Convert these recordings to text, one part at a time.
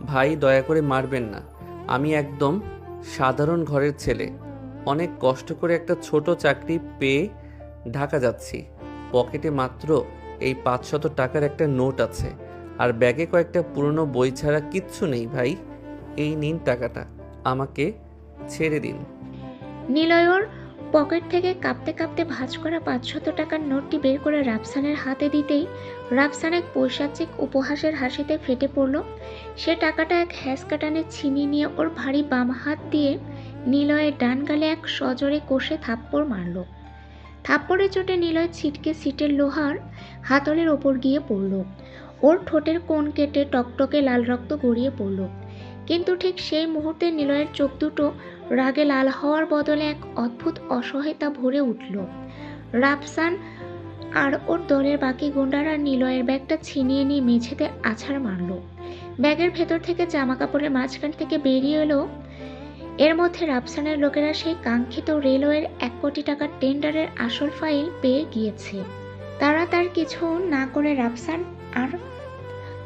ভাই দয়া করে মারবেন না। আমি একদম সাধারণ ঘরের ছেলে। অনেক কষ্ট করে একটা ছোট চাকরি পেয়ে ঢাকা যাচ্ছি। পকেটে মাত্র এই 500 টাকার একটা নোট আছে, আর ব্যাগে কয়েকটা পুরনো বই ছাড়া কিচ্ছু নেই ভাই। এই নিন টাকাটা, আমাকে ছেড়ে দিন। নিলয়র পকেট থেকে কাঁপতে কাঁপতে ভাঁজ করা 500 টাকার নোটটি বের করে রাফসানের হাতে দিতেই রাফসান এক পৈশাচিক উপহাসের হাসিতে ফেটে পড়ল। সে টাকাটা এক হ্যাঁচকা ছিনিয়ে নিয়ে ওর ভারী বাম হাত দিয়ে নিলয়ের ডান গালে এক সজোরে কষে থাপ্পড় মারল। থাপ্পড়ের চোটে নিলয় ছিটকে সিটের লোহার হাতলের ওপর গিয়ে পড়ল। ওর ঠোঁটের কোণ কেটে টকটকে লাল রক্ত গড়িয়ে পড়ল। কিন্তু ঠিক সেই মুহূর্তে নিলয়ের চোখ দুটো রাগে লাল হওয়ার বদলে এক অদ্ভুত অসহায়তা ভরে উঠল। রাফসান আর ওর দলের বাকি গুন্ডারা নিলয়ের ব্যাগটা ছিনিয়ে নিয়ে মেঝেতে আছাড় মারল। ব্যাগের ভেতর থেকে জামা কাপড়ের মাঝখান থেকে বেরিয়ে এলো। এর মধ্যে রাফসানের লোকেরা সেই কাঙ্ক্ষিত রেলওয়ের 1 কোটি টাকার টেন্ডারের আসল ফাইল পেয়ে গিয়েছে। তারা তার কিছু না করে রাফসান আর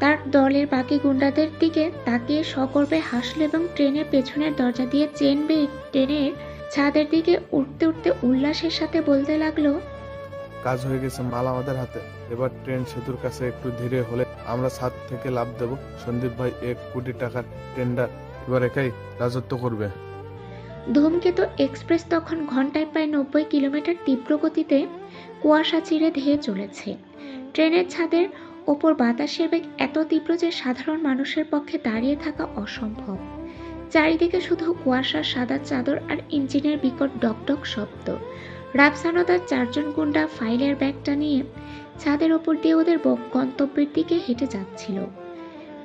তার দলের বাকি গুন্ডাদের দিকে তাকিয়ে সগর্বে হাসল এবং ট্রেনের পেছনের দরজা দিয়ে চেন বেয়ে ট্রেনের ছাদের দিকে উঠতে উঠতে উল্লাসের সাথে বলতে লাগলো, কাজ হয়ে গেছে, মাল আমাদের হাতে। এবার ট্রেন সেতুর কাছে একটু ধীরে হলে আমরা ছাদ থেকে লাফ দেব। সন্দীপ ভাই 1 কোটি টাকার টেন্ডার এবার একাই রাজত্ব করবে। ধূমকেতু এক্সপ্রেস তখন ঘন্টায় প্রায় 90 কিলোমিটার তীব্র গতিতে কুয়াশা চিরে ধেয়ে চলেছে। ট্রেনের ছাদের ওপর বাতাসের বেগ এত তীব্র যে সাধারণ মানুষের পক্ষে দাঁড়িয়ে থাকা অসম্ভব। চারিদিকে শুধু কুয়াশার সাদা চাদর আর ইঞ্জিনের বিকট ডকডক শব্দ। রাফসান ও তার 4 জন গুন্ডা ফাইলের ব্যাগটা নিয়ে ছাদের ওপর দিয়ে ওদের গন্তব্যের দিকে হেঁটে যাচ্ছিল।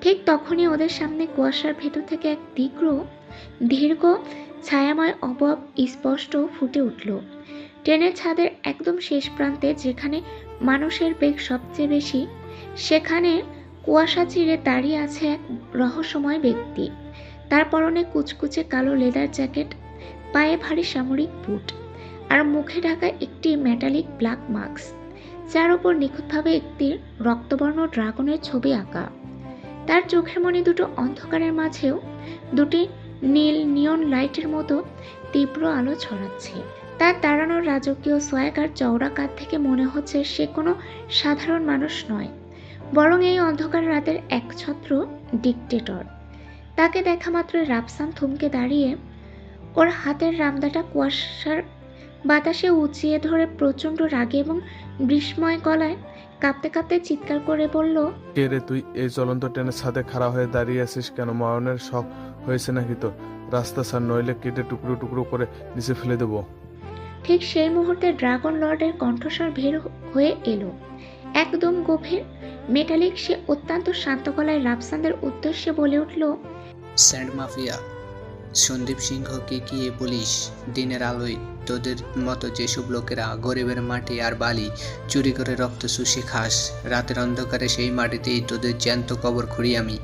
ঠিক তখনই ওদের সামনে কুয়াশার ভেতর থেকে এক দীর্ঘ ছায়াময় অবয়ব স্পষ্ট ফুটে উঠল। ট্রেনের ছাদের একদম শেষ প্রান্তে, যেখানে মানুষের বেগ সবচেয়ে বেশি, সেখানে কুয়াশা চিরে দাঁড়িয়ে আছে এক রহস্যময় ব্যক্তি। তার পরনে কুচকুচে কালো লেদার জ্যাকেট, পায়ে ভারী সামরিক বুট, আর মুখে ঢাকা একটি মেটালিক ব্ল্যাক মাস্ক, যার ওপর নিখুঁতভাবে একটি রক্তবর্ণ ড্রাগনের ছবি আঁকা। তার চোখের মণি দুটো অন্ধকারের মাঝেও দুটি নীল নিয়ন লাইটের মতো তীব্র আলো ছড়াচ্ছে। তার দাঁড়ানোর রাজকীয় সোয়াগার চওড়া কাঁধ থেকে মনে হচ্ছে সে কোনো সাধারণ মানুষ নয়, বরং এই অন্ধকার রাতের একছত্র ডিকটেটর। তাকে দেখা মাত্রই রাফসান থমকে দাঁড়িয়ে ওর হাতের রামদাটা কুয়াশার বাতাসে উঁচিয়ে ধরে প্রচণ্ড রাগে এবং বিস্ময় গলায় কাঁপতে কাঁপতে চিৎকার করে বলল, কে রে তুই? এই চলন্ত ট্রেনের ছাদে খাড়া হয়ে দাঁড়িয়ে আছিস কেন? মরণের শখ হয়েছে নাকি তোর? রাস্তা ছাড়, নইলে কেটে টুকরো টুকরো করে নিচে ফেলে দেবো। ঠিক সেই মুহূর্তে ড্রাগন লর্ডের কণ্ঠস্বর বের হয়ে এলো, একদম গভীর মেটালিক। সে অত্যন্ত শান্ত গলায় রাফসানদের উদ্দেশ্যে বলে উঠল, স্যান্ড মাফিয়া সন্দীপ সিংহকে গিয়ে বলিস, দিনের আলোয় তোদের মতো যেসব লোকেরা গরিবের মাটি আর বালি চুরি করে রক্ত চুষে খাস, রাতের অন্ধকারে সেই মাটিতেই তোদের জ্যান্ত কবর খুঁড়ি আমি।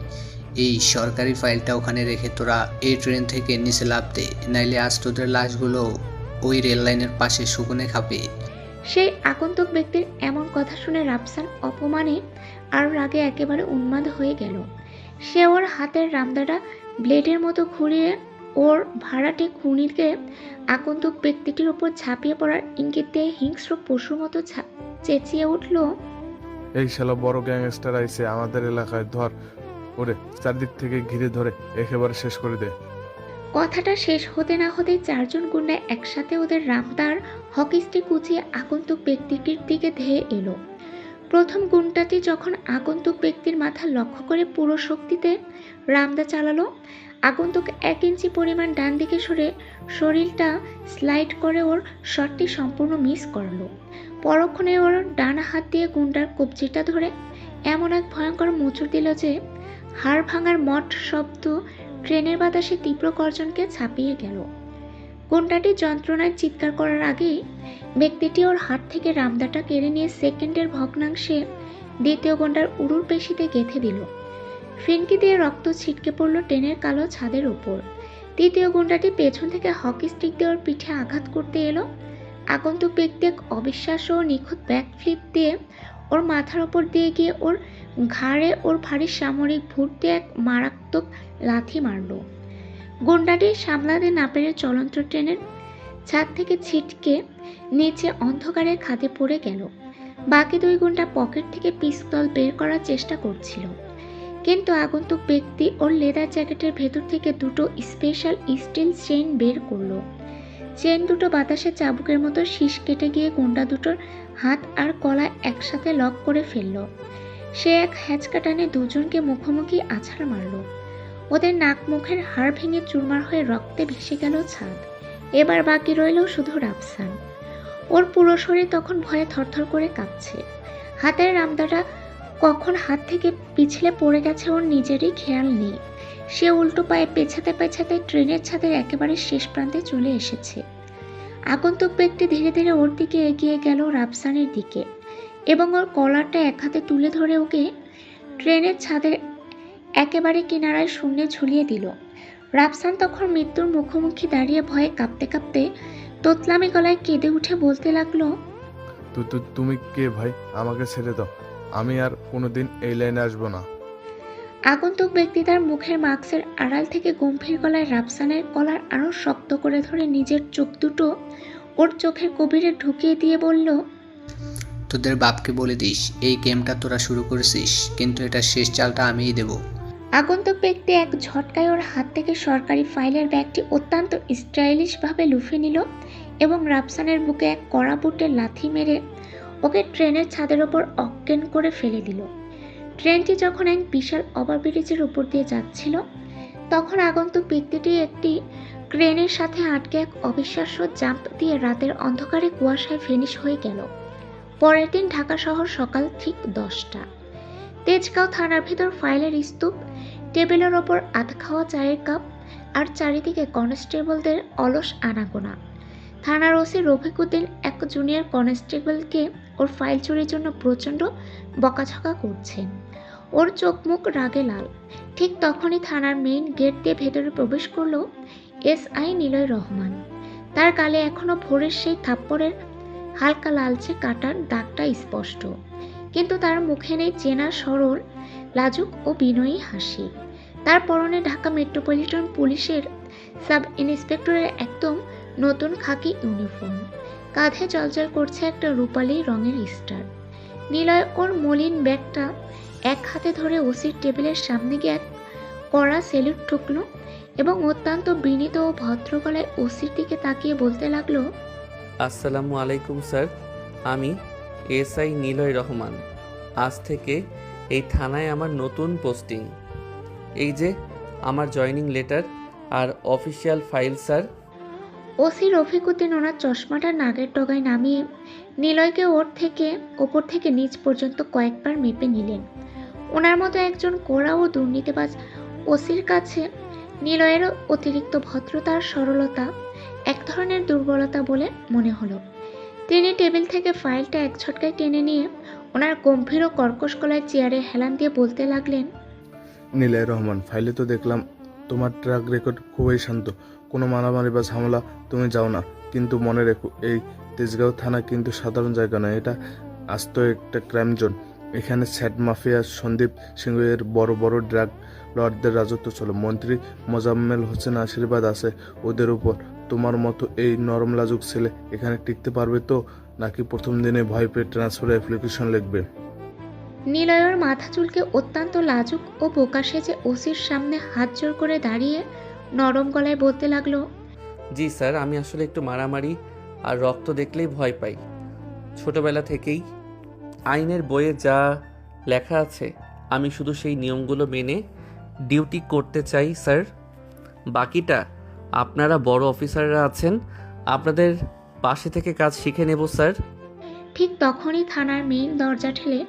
এই সরকারি ফাইলটা ওখানে রেখে তোরা এই ট্রেন থেকে নিচে লাফ দে, নাইলে আজ তোদের লাশগুলো ওই রেল লাইনের পাশে শুকনে খাবে। সেই আগন্তুক ব্যক্তির এমন কথা শুনে রাফসান অপমানে আর রাগে একেবারে উন্মাদ হয়ে গেল। সে ওর হাতের রামদাটা ব্লেডের মতো ঘুরিয়ে ওর ভাড়াটে খুনিকে আগন্তুক ব্যক্তিটির উপর ঝাঁপিয়ে পড়ার ইঙ্গিত দিয়ে হিংস্র পশুর মতো চেঁচিয়ে উঠল, এই শালা বড় গ্যাংস্টার আইছে আমাদের এলাকায়, ধর ওরে, চারদিক থেকে ঘিরে ধরে একেবারে শেষ করে দে। কথাটা শেষ হতে না হতেই 4 জন গুন্ডা একসাথে ওদের রামদার হকিস্টি কুচিয়ে আগন্তুক ব্যক্তিটির দিকে ধেয়ে এলো। প্রথম গুন্ডাটি যখন আগন্তুক ব্যক্তির মাথা লক্ষ্য করে পুরো শক্তিতে রামদা চালালো, আগন্তুক 1 ইঞ্চি পরিমাণ ডান দিকে সরে শরীরটা স্লাইড করে ওর শটটি সম্পূর্ণ মিস করলো। পরক্ষণে ওর ডান হাত দিয়ে গুন্ডার কবজিটা ধরে এমন এক ভয়ঙ্কর মোচড় দিল যে হাড় ভাঙার মট শব্দ ট্রেনের বাতাসে তীব্র গর্জনকে ছাপিয়ে গেল। গুন্ডাটি যন্ত্রণায় চিৎকার করার আগেই ব্যক্তিটি ওর হাত থেকে রামদাটা কেড়ে নিয়ে সেকেন্ডের ভগ্নাংশে দ্বিতীয় গুন্ডার উরুর পেশিতে গেঁথে দিল। ফিনকি দিয়ে রক্ত ছিটকে পড়ল ট্রেনের কালো ছাদের উপর। তৃতীয় গুন্ডাটি পেছন থেকে হকি স্টিক দিয়ে ওর পিঠে আঘাত করতে এলো। আগন্তুক ব্যক্তি এক অবিশ্বাস্য ও নিখুঁত ব্যাক ফ্লিপ দিয়ে ওর মাথার ওপর দিয়ে গিয়ে ওর ঘাড়ে ওর ভারী সামরিক ভুট দিয়ে এক মারাত্মক লাথি মারল। গুন্ডাটি সামলাতে না পেরে চলন্ত ট্রেনের ছাদ থেকে ছিটকে নিচে অন্ধকারের খাদে পড়ে গেল। বাকি দুই গুন্ডা পকেট থেকে পিস্তল বের করার চেষ্টা করছিল, কিন্তু আগন্তুক ব্যক্তি ওর লেদার জ্যাকেটের ভেতর থেকে দুটো স্পেশাল স্টিল চেইন বের করলো। চেইন দুটো বাতাসে চাবুকের মতো শীষ কেটে গিয়ে গুন্ডা দুটোর হাত আর গলা একসাথে লক করে ফেলল। সে এক হ্যাচকা টানে দুজনকে মুখোমুখি আছাড় মারল। ওদের নাক মুখের হাড় ভেঙে চুরমার হয়ে রক্তে ভেসে গেল ছাদ। এবার বাকি রইল শুধু রাফসান। ওর পুরো শরীর তখন ভয়ে থরথর করে কাঁপছে। হাতের রামদাটা কখন হাত থেকে পিছলে পড়ে গেছে ওর নিজেরই খেয়াল নেই। সে উল্টো পায়ে পেছাতে পেছাতে ট্রেনের ছাদের একেবারে শেষ প্রান্তে চলে এসেছে। আগন্তুক ব্যক্তি ধীরে ধীরে ওর দিকে এগিয়ে গেল রাফসানের দিকে এবং ওর কলারটা এক হাতে তুলে ধরে ওকে ট্রেনের ছাদের একেবারে কিনারায় শূন্যে ঝুলিয়ে দিল। রাফসান তখন মৃত্যুর মুখোমুখি দাঁড়িয়ে ভয়ে কাঁপতে কাঁপতে তোতলামি গলায় কেঁদে উঠে বলতে লাগলো, তুমি কে ভাই? আমাকে ছেড়ে দাও, আমি আর কোনোদিন এই লাইনে আসবো না। আগন্তুক ব্যক্তি তার মুখের মাস্কের আড়াল থেকে গম্ভীর গলায় রাফসানের কলার আরো শক্ত করে ধরে নিজের চোখ দুটো ওর চোখের গভীরে ঢুকিয়ে দিয়ে বলল, তোদের বাপকে বলে দিস এই গেমটা তোরা শুরু করেছিস, কিন্তু এটা শেষ চালটা আমিই দেব। আগন্তুক ব্যক্তি এক ঝটকায় ওর হাত থেকে সরকারি ফাইলের ব্যাগটি অত্যন্ত স্টাইলিশভাবে লুফে নিল এবং রাফসানের বুকে এক কড়া বুটের লাথি মেরে ওকে ট্রেনের ছাদের ওপর অজ্ঞান করে ফেলে দিল। ট্রেনটি যখন এক বিশাল ওভারব্রিজের উপর দিয়ে যাচ্ছিল, তখন আগন্তুক ব্যক্তিটি একটি ক্রেনের সাথে আটকে এক অবিশ্বাস্য জাম্প দিয়ে রাতের অন্ধকারে কুয়াশায় ফিনিশ হয়ে গেল। পরের দিন ঢাকা শহর সকাল ঠিক 10টা। তেজগাঁও থানার ভিতর ফাইলের স্তূপ, টেবিলের ওপর আধ খাওয়া চায়ের কাপ আর চারিদিকে কনস্টেবলদের অলস আনাগোনা। থানার ওসি রফিকুদ্দিন এক জুনিয়র কনস্টেবলকে ওর ফাইল চুরির জন্য প্রচণ্ড বকাঝকা করছেন। ওর চোখ মুখ রাগে লাল। ঠিক তখনই থানার মেইন গেট দিয়ে ভেতরে প্রবেশ করল এসআই নিলয় রহমান। তার গালে এখনো ভোরের সেই থাপ্পড়ের হালকা লালচে কাটার দাগটা স্পষ্ট, কিন্তু তার মুখে নেই চেনা সরল লাজুক ও বিনয়ী হাসি। তার পরনে ঢাকা মেট্রোপলিটন পুলিশের সাব ইন্সপেক্টরের একদম নতুন খাকি ইউনিফর্ম, কাঁধে চলচল করছে একটা রূপালী রঙের স্টার। নিলয় ওর মলিন ব্যাগটা এক হাতে ধরে ওসির টেবিলের সামনে গিয়ে এক কড়া সেলুট ঠুকল এবং অত্যন্ত বিনীত ও ভদ্র গলায় ওসির দিকে তাকিয়ে বলতে লাগলো, আসসালামু আলাইকুম স্যার, আমি এসআই নিলয় রহমান। আজ থেকে এই থানায় আমার নতুন পোস্টিং। এই যে আমার জয়েনিং লেটার আর official file sir. OC Rafikuddin ওনার চশমাটা নাগের ডগায় নামিয়ে নিলয়কে ওপর থেকে নিচ পর্যন্ত কয়েকবার মেপে নিলেন। ওনার মতো একজন কোড়া ও দুর্নীতিবাজ ওসির কাছে নিলয়ের অতিরিক্ত ভদ্রতা আর সরলতা এক ধরনের দুর্বলতা বলে মনে হলো। তিনি টেবিল থেকে ফাইলটা এক ঝটকায় টেনে নিয়ে ওনার গম্ভীর ও কর্কশ গলায় চেয়ারে হেলান দিয়ে বলতে লাগলেন, নিলয় রহমান, ফাইলে তো দেখলাম তোমার ট্র্যাক রেকর্ড খুবই শান্ত, কোনো মারামারি বা ঝামেলা তুমি যাও না। কিন্তু মনে রেখো, এই তেজগাঁও থানা কিন্তু সাধারণ জায়গা নয়, এটা আস্ত একটা ক্রাইম জোন। এখানে স্যাট মাফিয়া সন্দীপ সিংহের বড় বড় ড্রাগ লর্ডদের রাজত্ব চলে। মন্ত্রী মোজাম্মেল হোসেন আশীর্বাদ আছে ওদের উপর। তোমার মতো এই নরম লাজুক ছেলে এখানে টিকতে পারবে তো, নাকি প্রথম দিনে ভয় পেয়ে ট্রান্সফার অ্যাপ্লিকেশন লিখবে? নিলয়ের মাথা চুলকে অত্যন্ত লাজুক ও বোকা সেজে ওসির সামনে হাত জোর করে দাঁড়িয়ে নরম গলায় বলতে লাগলো, জি স্যার, আমি আসলে একটু মারামারি আর রক্ত দেখলেই ভয় পাই। ছোটবেলা থেকেই আইনের বইয়ে যা লেখা আছে আমি শুধু সেই নিয়মগুলো মেনে ডিউটি করতে চাই স্যার। বাকিটা আপনারা বড় অফিসাররা আছেন, আপনাদের পাশে থেকে কাজ শিখে নেব স্যার। ঠিক তখনই থানার মেইন দরজা ঠেলে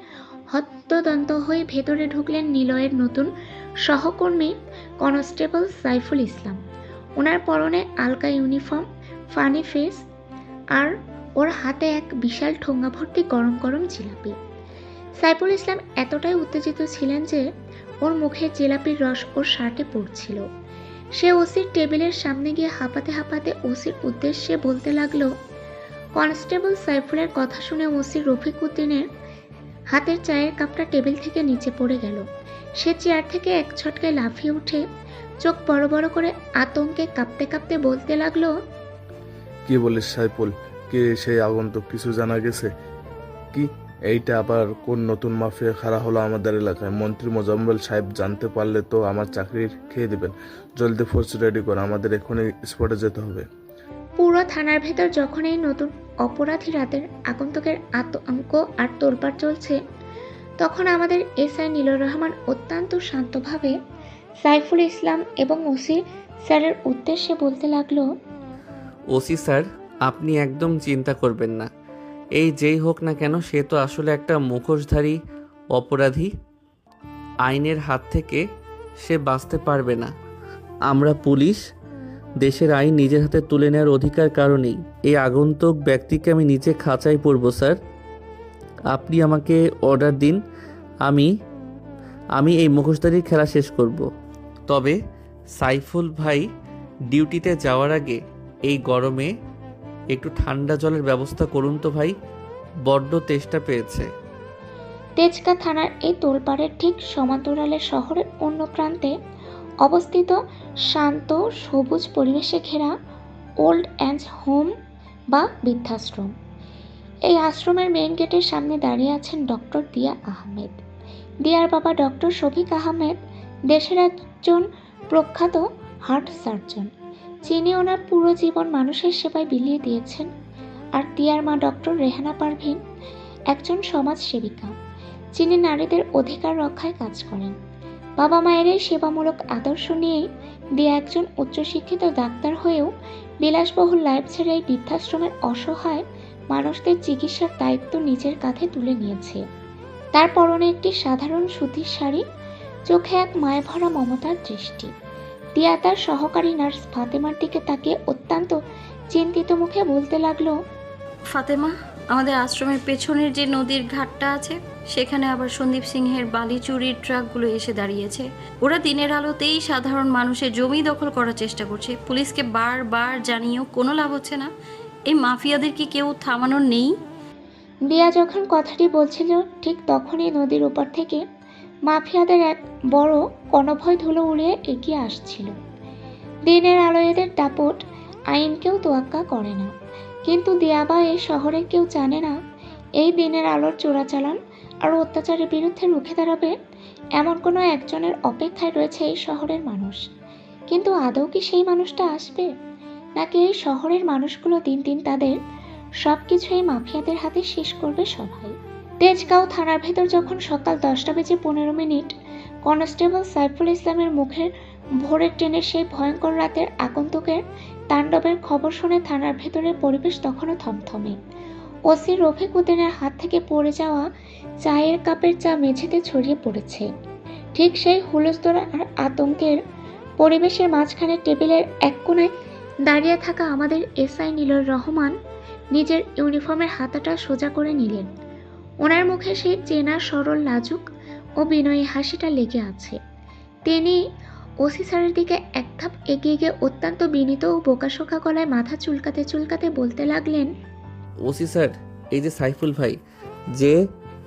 হত্যদন্ত হয়ে ভেতরে ঢুকলেন নিলয়ের নতুন সহকর্মী কনস্টেবল সাইফুল ইসলাম। ওনার পরনে আলকা ইউনিফর্ম, ফানি ফেস আর ওর হাতে এক বিশাল ঠোঙ্গা ভর্তি গরম গরম জিলাপি। সাইফুল ইসলাম এতটাই উত্তেজিত ছিলেন যে ওর মুখে জিলাপির রস ওর শার্টে পড়ছিল। সে ওসির টেবিলের সামনে গিয়ে হাঁপাতে হাঁপাতে ওসির উদ্দেশ্যে বলতে লাগলো, কনস্টেবল সাইফুলের কথা শুনে ওসি রফিকুদ্দিনের হাতের চায়ের কাপটা টেবিল থেকে নিচে পড়ে গেল। সে চেয়ার থেকে এক ছটকায় লাফিয়ে উঠে চোখ বড় বড় করে আতঙ্কে কাঁপতে কাঁপতে বলতে লাগলো, কি বলিস সাইফুল? কে সেই আগন্তুক? কিছু জানা গেছে কি? এইটা আবার কোন নতুন মাফিয়া খাড়া হলো আমাদের এলাকায়? মন্ত্রী মোজাম্মেল সাহেব জানতে পারলে তো আমার চাকরি খেয়ে দিবেন। জলদি ফোর্স রেডি কর, আমাদের এখনই স্পটে যেতে হবে। পুরো থানার ভেতর যখন এই নতুন অপরাধী রাতের আগন্তুকের আতঙ্ক আর তোলপাড় চলছে, তখন আমাদের এসআই নীলুর রহমান অত্যন্ত শান্তভাবে সাইফুল ইসলাম এবং ওসি স্যারের উদ্দেশ্যে বলতে লাগলো, ওসি স্যার, আপনি একদম চিন্তা করবেন না। এই যেই হোক না কেন, সে তো আসলে একটা মুখোশধারী অপরাধী। আইনের হাত থেকে সে বাঁচতে পারবে না। আমরা পুলিশ দেশের আইন নিজের হাতে তুলে নেওয়ার অধিকার কারণেই এই আগন্তুক ব্যক্তিকে আমি নিজে খাঁচায় পড়ব। স্যার, আপনি আমাকে অর্ডার দিন, আমি এই মুখোশধারীর খেলা শেষ করব। তবে সাইফুল ভাই, ডিউটিতে যাওয়ার আগে এই গরমে একটু ঠান্ডা জলের ব্যবস্থা করুন তো ভাই, বড্ড তেষ্টা পেয়েছে। তেজগাঁ থানার এই তোলপাড়ের ঠিক সমান্তরালে শহরের অন্য প্রান্তে অবস্থিত শান্ত সবুজ পরিবেশে ঘেরা ওল্ড এজ হোম বা বৃদ্ধাশ্রম। এই আশ্রমের মেইন গেটের সামনে দাঁড়িয়ে আছেন ডক্টর দিয়া আহমেদ। দিয়ার বাবা ডক্টর শফিক আহমেদ দেশের একজন প্রখ্যাত হার্ট সার্জন, যিনি ওনার পুরো জীবন মানুষের সেবায় বিলিয়ে দিয়েছেন। আর দিয়ার মা ডক্টর রেহানা পারভিন একজন সমাজ সেবিকা, যিনি নারীদের অধিকার রক্ষায় কাজ করেন। বাবা মায়ের এই সেবামূলক আদর্শ নিয়েই দিয়া একজন উচ্চশিক্ষিত ডাক্তার হয়েও বিলাসবহুল লাইফ ছেড়ে এই বৃদ্ধাশ্রমের অসহায় মানুষদের চিকিৎসার দায়িত্ব নিজের কাঁধে তুলে নিয়েছে। তার পরনে একটি সাধারণ সুতির শাড়ি, চোখে এক মায়া ভরা মমতার দৃষ্টি। দিয়া তার সহকারী নার্স ফাতেমার দিকে তাকিয়ে অত্যন্ত চিন্তিত মুখে বলতে লাগলো, ফাতেমা, আমাদের আশ্রমের পেছনের যে নদীর ঘাটটা আছে, সেখানে আবার সন্দীপ সিংহের বালি চুরির ট্রাকগুলো এসে দাঁড়িয়েছে। ওরা দিনের আলোতেই সাধারণ মানুষের জমি দখল করার চেষ্টা করছে। পুলিশকে বারবার জানিয়েও কোনো লাভ হচ্ছে না। এই মাফিয়াদের কি কেউ থামানোর নেই? দিয়া যখন কথাটি বলছিল, ঠিক তখনই নদীর ওপার থেকে মাফিয়াদের এক বড় কনভয় ধুলো উড়িয়ে এগিয়ে আসছিল। দিনের আলো এদের দাপট আইনকেও তোয়াক্কা করে না, কিন্তু দিয়া বা এই শহরে কেউ জানে না এই দিনের আলোর চোরাচালান আর অত্যাচারের বিরুদ্ধে রুখে দাঁড়াবে এমন কোনো একজনের অপেক্ষায় রয়েছে এই শহরের মানুষ। কিন্তু আদৌ কি সেই মানুষটা আসবে, নাকি এই শহরের মানুষগুলো দিন দিন তাদের সব কিছু এই মাফিয়াদের হাতে শেষ করবে সবাই? তেজগাঁও থানার ভেতর যখন সকাল 10:15 কনস্টেবল সাইফুল ইসলামের মুখের ভোরের ট্রেনের সেই ভয়ঙ্কর রাতের আগন্তুকের তাণ্ডবের খবর শুনে থানার ভেতরের পরিবেশ তখনও থমথমে। ওসি রফিক উদ্দিনের হাত থেকে পড়ে যাওয়া চায়ের কাপের চা মেঝেতে ছড়িয়ে পড়েছে। ঠিক সেই হুলস্থুল আর আতঙ্কের পরিবেশের মাঝখানে টেবিলের এক কোণায় দাঁড়িয়ে থাকা আমাদের এসআই নীলুর রহমান নিজের ইউনিফর্মের হাতাটা সোজা করে নিলেন। ওনার মুখে সেই চেনা সরল লাজুক ও বিনয়ী হাসিটা লেগে আছে। তিনি ওসি স্যারের দিকে এক ধাপ এগিয়ে গিয়ে অত্যন্ত বিনীত ও বোকাশোকা গলায় মাথা চুলকাতে চুলকাতে বলতে লাগলেন, ওসি স্যার, এই যে সাইফুল ভাই, যে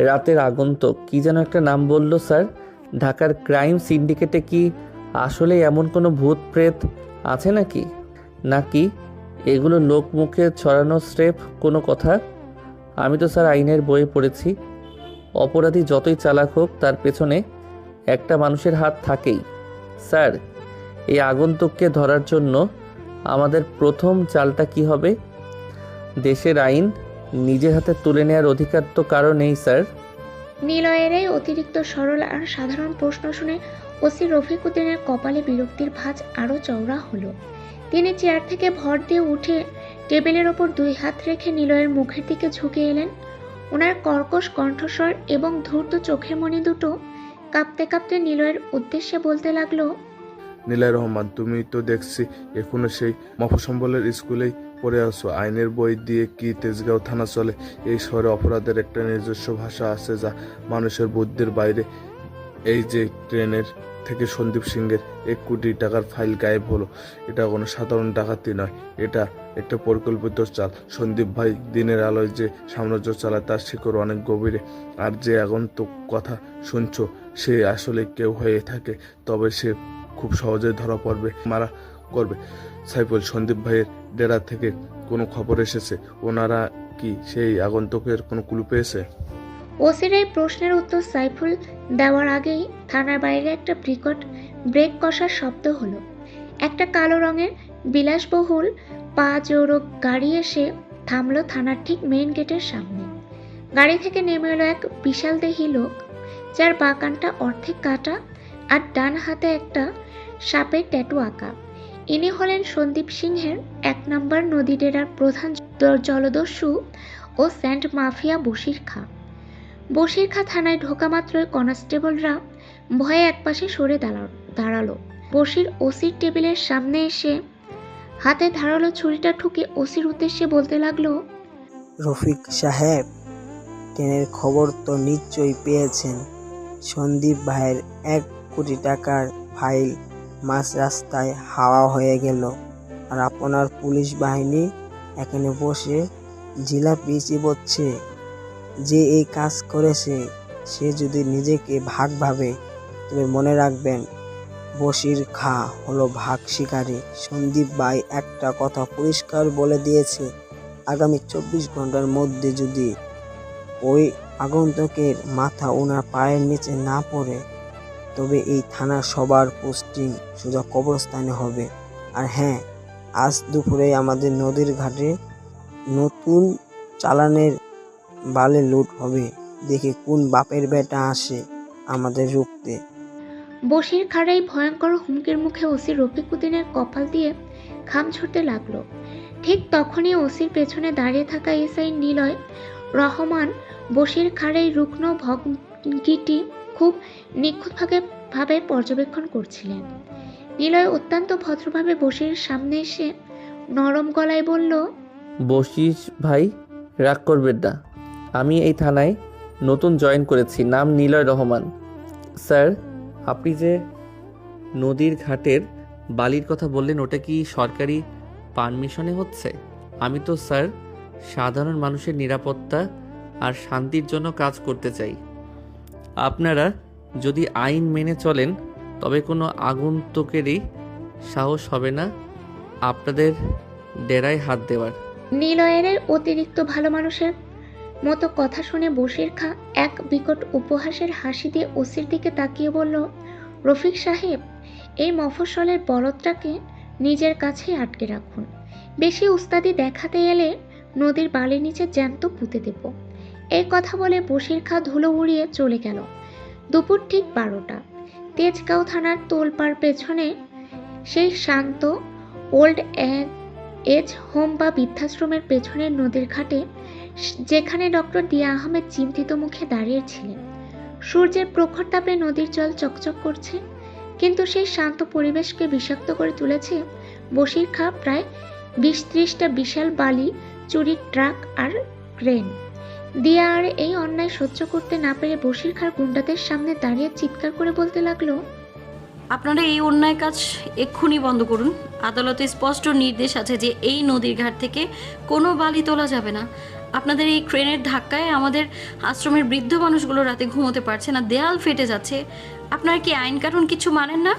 রাতের আগন্তুক, কি যেন একটা নাম বলল স্যার, ঢাকার ক্রাইম সিন্ডিকেটে কি আসলে এমন কোনো ভূত প্রেত আছে নাকি এগুলো লোকমুখে ছড়ানো স্রেফ কোনো কথা? আমি তো স্যার আইনের বইয়ে পড়েছি, অপরাধী যতই চালাক হোক তার পেছনে একটা মানুষের হাত থাকেই। স্যার, এই আগন্তুককে ধরার জন্য আমাদের প্রথম চালটা কি হবে? দেশের আইন নিজের হাতে তুলে নেওয়ার অধিকার তো কারো নেই স্যার। নিলয়ের এই অতিরিক্ত সরল আর সাধারণ প্রশ্ন শুনে ওসি রফিক উদ্দিনের কপালে বিরক্তির ভাঁজ আরও চওড়া হলো। তিনি চেয়ার থেকে ভর দিয়ে উঠে টেবিলের ওপর 2 হাত রেখে নিলয়ের মুখের দিকে ঝুঁকে এলেন। ওনার কর্কশ কণ্ঠস্বর এবং ধূর্ত চোখের মণি দুটো কাঁপতে কাঁপতে নিলয়ের উদ্দেশ্যে বলতে লাগলো, নীলাই রহমান, তুমি তো দেখছি এখনো সেই মফস্বলের স্কুলেই পড়ে আছো। আইনের বই দিয়ে কি তেজগাঁও থানা চলে? এই শহরে অপরাধের একটা নিজস্ব ভাষা আছে যা মানুষের বুদ্ধির বাইরে। এই যে ট্রেনের থেকে সন্দীপ সিংয়ের 1 কোটি টাকার ফাইল গায়েব হলো। এটা কোনো সাধারণ ডাকাতি নয়, এটা একটা পরিকল্পিত চাল। সন্দীপ ভাই দিনের আলোয় যে সাম্রাজ্য চালায় তার শিকড় অনেক গভীরে। আর যে আগন্তুক কথা শুনছো সে আসলে কেউ হয়ে থাকে, তবে সে খুব সহজেই ধরা পড়বে, মারা করবে। সাইফুল, সন্দীপ ভাইয়ের ডেরা থেকে কোনো খবর এসেছে? ওনারা কি সেই আগন্তুকের কোনো ক্লু পেয়েছে? ওসির এই প্রশ্নের উত্তর সাইফুল দেওয়ার আগেই থানার বাইরে একটা ব্রেক কষার শব্দ হলো। একটা কালো রঙের বিলাসবহুল পাজোরো গাড়ি এসে থামলো থানার ঠিক মেইন গেটের সামনে। গাড়ি থেকে নেমে এলো এক বিশালদেহী লোক, যার বাঁ কানটা অর্ধেক কাটা আর ডান হাতে একটা সাপের ট্যাটু আঁকা। ইনি হলেন সন্দীপ সিংহের 1 নম্বর নদী ডেরার প্রধান জলদস্যু ও স্যান্ড মাফিয়া বশির খা। বশির খা থানায় ঢোকা মাত্রই কনস্টেবলরা ভয়ে একপাশে সরে দাঁড়ালো। বশির ওসির টেবিলের সামনে এসে হাতে ধারালো ছুরিটা ঠুকে ওসির উদ্দেশ্যে বলতে লাগলো, রফিক সাহেব, ট্রেনের খবর তো নিশ্চয়ই পেয়েছেন। সন্দীপ ভাইয়ের 1 কোটি টাকার ফাইল মাঝ রাস্তায় হাওয়া হয়ে গেল, আর আপনার পুলিশ বাহিনী এখানে বসে জিলাপি চিবোচ্ছে। যে এই কাজ করেছে সে যদি নিজেকে ভাগ ভাবে, তবে মনে রাখবেন বশির খা হলো ভাগ শিকারী। সন্দীপ ভাই একটা কথা পরিষ্কার বলে দিয়েছে, আগামী 24 ঘন্টার মধ্যে যদি ওই আগন্তুকের মাথা ওনার পায়ের নিচে না পড়ে, তবে এই থানার সবার পোস্টিং সোজা কবরস্থানে হবে। আর হ্যাঁ, আজ দুপুরে আমাদের নদীর ঘাটে নতুন চালানের বালে লুট হবে। দেখি কোন বাপের বেটা আসে আমাদের রুখতে। বশির খার এই ভয়ঙ্কর হুমকির মুখে ওসি রফিকুদ্দিনের কপাল দিয়ে ঘাম ঝরতে লাগলো। ঠিক তখনই ওসির পেছনে দাঁড়িয়ে থাকা এসআই নিলয় রহমান বশির খার এই রুগ্ন ভঙ্গিটি খুব নিখুঁতভাবে পর্যবেক্ষণ করছিলেন। নিলয় অত্যন্ত ভদ্রভাবে বশিরের সামনে এসে নরম গলায় বলল, বশির ভাই, রাগ করবেন না, আমি এই থানায় নতুন জয়েন করেছি, নাম নিলয় রহমান। স্যার, আপনি যে নদীর ঘাটের বালির কথা বললেন, ওটা কি সরকারি পারমিশনে হচ্ছে? আমি তো স্যার সাধারণ মানুষের নিরাপত্তা আর শান্তির জন্য কাজ করতে চাই। আপনারা যদি আইন মেনে চলেন তবে কোনো আগন্তুকেরই সাহস হবে না আপনাদের ডেরায় হাত দেওয়ার। নিলয়ের অতিরিক্ত ভালো মানুষের মতো কথা শুনে বশির খা এক বিকট উপহাসের হাসি দিয়ে ওসির দিকে তাকিয়ে বলল, রফিক সাহেব, এই মফস্বলের বলদটাকে নিজের কাছেই আটকে রাখুন। বেশি উস্তাদি দেখাতে এলে নদীর বালির নিচে জ্যান্ত পুঁতে দেব। এই কথা বলে বশির খা ধুলো উড়িয়ে চলে গেল। দুপুর ঠিক 12টা। তেজগাঁও থানার তোলপাড় পেছনে সেই শান্ত ওল্ড এজ হোম বা বৃদ্ধাশ্রমের পেছনের নদীর ঘাটে, যেখানে ডক্টর দিয়া আহমেদ চিন্তিত মুখে দাঁড়িয়েছিলেন। সূর্যের প্রখর তাপে নদীর জল চকচক করছে, কিন্তু সেই শান্ত পরিবেশকে বিষাক্ত করে তুলেছে বশির খা প্রায় 20-30টা বিশাল বালি চুরির ট্রাক আর ক্রেন। দিয়া আর এই অন্যায় সহ্য করতে না পেরে বশির খার গুন্ডাদের সামনে দাঁড়িয়ে চিৎকার করে বলতে লাগলো, আপনারা এই অন্যায় কাজ এক্ষুনি বন্ধ করুন। আদালতে স্পষ্ট নির্দেশ আছে যে এই নদীর ঘাট থেকে কোনো বালি তোলা যাবে না। আপনাদের এই ক্রেনের ধাক্কায় আমাদের আশ্রমের বৃদ্ধ মানুষগুলো রাতে ঘুমোতে পারছে না, দেয়াল ফেটে যাচ্ছে। আপনারা কি আইন কানুন কিছু মানেন না?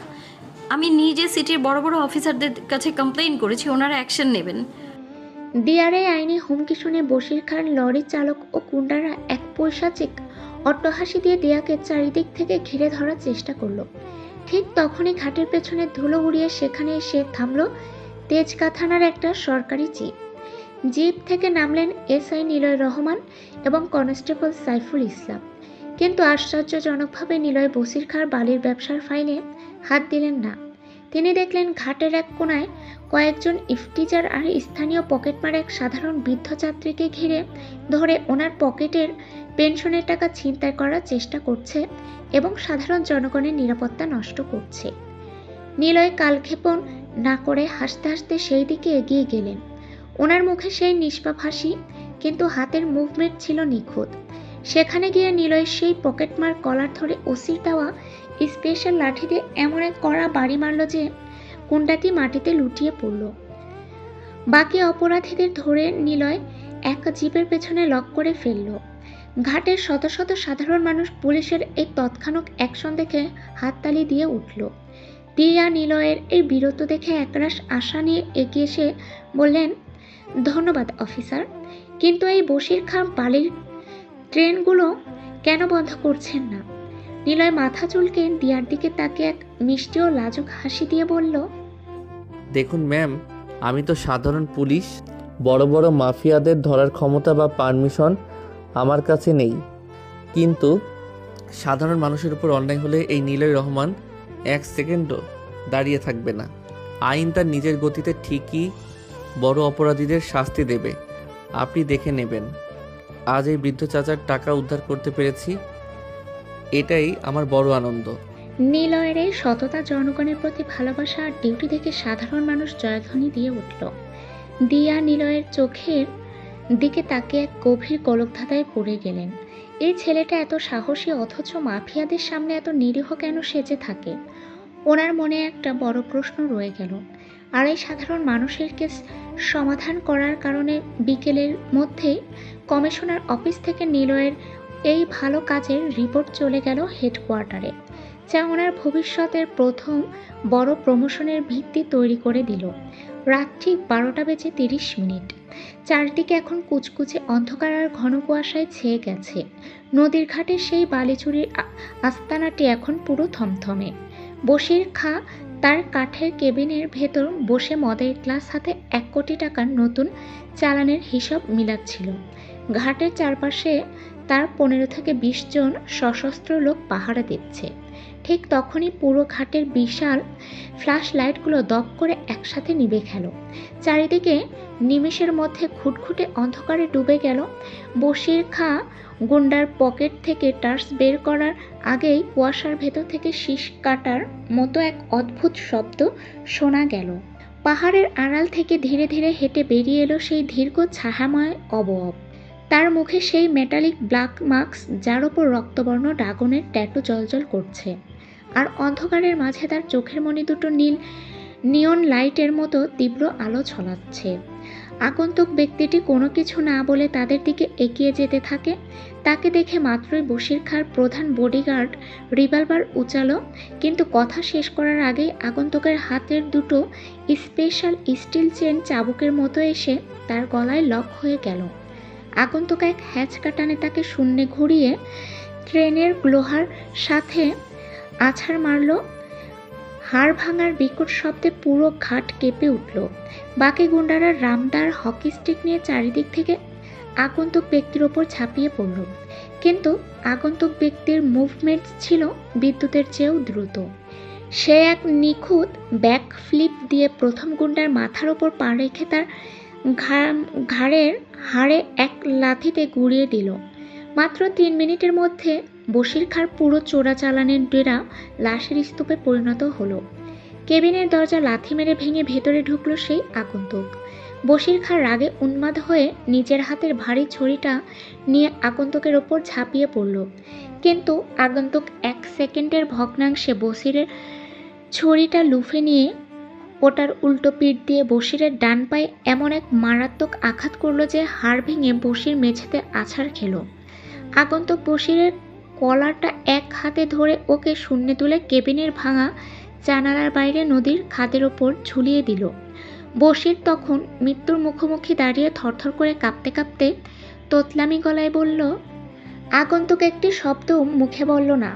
আমি নিজে সিটির বড় বড় অফিসারদের কাছে কমপ্লেইন করেছি, ওনারা অ্যাকশন নেবেন। দিয়ারে আইনি হুমকি শুনে বশির খান লরি চালক ও গুন্ডারা এক পৈশাচিক অট্টহাসি দিয়ে দিয়াকে চারিদিক থেকে ঘিরে ধরার চেষ্টা করলো। ঠিক তখনই ঘাটের পেছনে ধুলো উড়িয়ে সেখানে এসে থামলো তেজগাঁ থানার একটা সরকারি জিপ থেকে নামলেন এসআই নিলয় রহমান এবং কনস্টেবল সাইফুল ইসলাম। কিন্তু আশ্চর্যজনকভাবে নিলয় বশির খার বালির ব্যবসার ফাইলে হাত দিলেন না। তিনি দেখলেন ঘাটের এক কোনায় কয়েকজন ইফটিজার আর স্থানীয় পকেটমারা এক সাধারণ বৃদ্ধ যাত্রীকে ঘিরে ধরে ওনার পকেটের পেনশনের টাকা ছিনতাই করার চেষ্টা করছে এবং সাধারণ জনগণের নিরাপত্তা নষ্ট করছে। নিলয় কালক্ষেপণ না করে হাসতে হাসতে সেই দিকে এগিয়ে গেলেন। ওনার মুখে সেই নিষ্পাপ হাসি, কিন্তু হাতের মুভমেন্ট ছিল নিখুঁত। সেখানে গিয়ে নিলয় সেই পকেটমার কলার ধরে ওসির দেওয়া স্পেশাল লাঠি দিয়ে এমন এক কড়া বাড়ি মারল যে গুন্ডাটি মাটিতে লুটিয়ে পড়ল। বাকি অপরাধীদের ধরে নিলয় এক জিপের পেছনে লক করে ফেলল। ঘাটের শত শত সাধারণ মানুষ পুলিশের এই তৎক্ষণাৎ অ্যাকশন দেখে হাততালি দিয়ে উঠল। দিয়া নিলয়ের এই বীরত্ব দেখে একরাশ আশা নিয়ে এগিয়ে এসে বললেন, ধন্যবাদ অফিসার, কিন্তু এই বশির খান বালির ট্রেনগুলো কেন বন্ধ করছেন না? নিলয় মাথা চুলকে দিয়ার দিকে তাকে এক মিষ্টি ও লাজুক হাসি দিয়ে বলল, দেখুন ম্যাম, আমি তো সাধারণ পুলিশ। বড় বড় মাফিয়াদের ধরার ক্ষমতা বা পারমিশন আমার কাছে নেই, কিন্তু সাধারণ মানুষের উপর অন্যায় হলে এই নিলয় রহমান এক সেকেন্ডও দাঁড়িয়ে থাকবে না। আইন তার নিজের গতিতে ঠিকই বড় অপরাধীদের শাস্তি দেবে, আপনি দেখে নেবেন। আজ এই বৃদ্ধ চাচার টাকা উদ্ধার করতে পেরেছি, এটাই আমার বড় আনন্দ। নিলয়ের এই সততা, জনগণের প্রতি ভালোবাসা আর ডিউটি দেখে সাধারণ মানুষ জয়ধ্বনি দিয়ে উঠল। দিয়া নিলয়ের চোখের দিকে তাকে এক গভীর কলকধাঁধায় পড়ে গেলেন। এই ছেলেটা এত সাহসী, অথচ মাফিয়াদের সামনে এত নিরীহ কেন সেজে থাকে? ওনার মনে একটা বড় প্রশ্ন রয়ে গেল। আর এই সাধারণ মানুষের কেস সমাধান করার কারণে বিকেলের মধ্যেই কমিশনার অফিস থেকে নিলয়ের এই ভালো কাজের রিপোর্ট চলে গেল হেডকোয়ার্টারে, যা ওনার ভবিষ্যতের প্রথম বড় প্রমোশনের ভিত্তি তৈরি করে দিল। রাত ঠিক 12:30। চারদিকে এখন কুচকুচে অন্ধকার আর ঘন কুয়াশায় ছেয়ে গেছে। নদীর ঘাটে সেই বালিচুরির আস্তানাটি এখন পুরো থমথমে। বশির খাঁ তার কাঠের কেবিনের ভেতর বসে মদের গ্লাস হাতে 1 কোটি টাকার নতুন চালানের হিসাব মিলাচ্ছিল। ঘাটের চারপাশে তার 15 থেকে 20 জন সশস্ত্র লোক পাহারা দিচ্ছে। ঠিক তখনই পুরো ঘাটের বিশাল ফ্ল্যাশ লাইটগুলো দপ করে একসাথে নিভে গেল। চারিদিকে নিমেষের মধ্যে ঘুটঘুটে অন্ধকারে ডুবে গেল। বশির খাঁ গুন্ডার পকেট থেকে টার্চ বের করার আগেই কুয়াশার ভেতর থেকে শীষ কাটার মতো এক অদ্ভুত শব্দ শোনা গেল। পাহাড়ের আড়াল থেকে ধীরে ধীরে হেঁটে বেরিয়ে এলো সেই দীর্ঘ ছায়াময় অবয়ব। তার মুখে সেই মেটালিক ব্ল্যাক মাস্ক, যার ওপর রক্তবর্ণ ড্রাগনের ট্যাটু জ্বলজ্বল করছে, আর অন্ধকারের মাঝে তার চোখের মণি দুটো নীল নিয়ন লাইটের মতো তীব্র আলো ছলাচ্ছে। আগন্তুক ব্যক্তিটি কোনো কিছু না বলে তাদের দিকে এগিয়ে যেতে থাকে। তাকে দেখে মাত্রই বশির খাঁর প্রধান বডিগার্ড রিভলভার উঁচালো, কিন্তু কথা শেষ করার আগেই আগন্তুকের হাতের দুটো স্পেশাল স্টিল চেন চাবুকের মতো এসে তার গলায় লক হয়ে গেল। আগন্তুক এক হ্যাচকা টানে তাকে শূন্যে ঘুরিয়ে ট্রেনের লোহার সাথে আছাড় মারল। হাড় ভাঙার বিকট শব্দে পুরো ঘাট কেঁপে উঠল। বাকি গুন্ডারা রামদার হকি স্টিক নিয়ে চারিদিক থেকে আগন্তুক ব্যক্তির ওপর ঝাঁপিয়ে পড়ল, কিন্তু আগন্তুক ব্যক্তির মুভমেন্ট ছিল বিদ্যুতের চেয়েও দ্রুত। সে এক নিখুঁত ব্যাক ফ্লিপ দিয়ে প্রথম গুন্ডার মাথার ওপর পা রেখে তার ঘাড়ের হাড়ে এক লাথিতে গুঁড়িয়ে দিল। মাত্র 3 মিনিটের মধ্যে বশির খাঁর পুরো চোরাচালানের ডেরা লাশের স্তূপে পরিণত হলো। কেবিনের দরজা লাথি মেরে ভেঙে ভেতরে ঢুকলো সেই আগন্তুক। বশির খাঁ রাগে উন্মাদ হয়ে নিজের হাতের ভারী ছড়িটা নিয়ে আগন্তুকের ওপর ঝাঁপিয়ে পড়ল, কিন্তু আগন্তুক 1 সেকেন্ডের ভগ্নাংশে বশিরের ছড়িটা লুফে নিয়ে ওটার উল্টো পিঠ দিয়ে বশিরের ডান পায়ে এমন এক মারাত্মক আঘাত করলো যে হাড় ভেঙে বশির মেঝেতে আছাড় খেল। আগন্তুক বশিরের কলারটা এক হাতে ধরে ওকে শূন্যে তুলে কেবিনের ভাঙা জানালার বাইরে নদীর খাদের ওপর ঝুলিয়ে দিল। বশির তখন মৃত্যুর মুখোমুখি দাঁড়িয়ে থরথর করে কাঁপতে কাঁপতে তোতলামি গলায় বলল, আগন্তুক একটি শব্দ মুখে বলল না।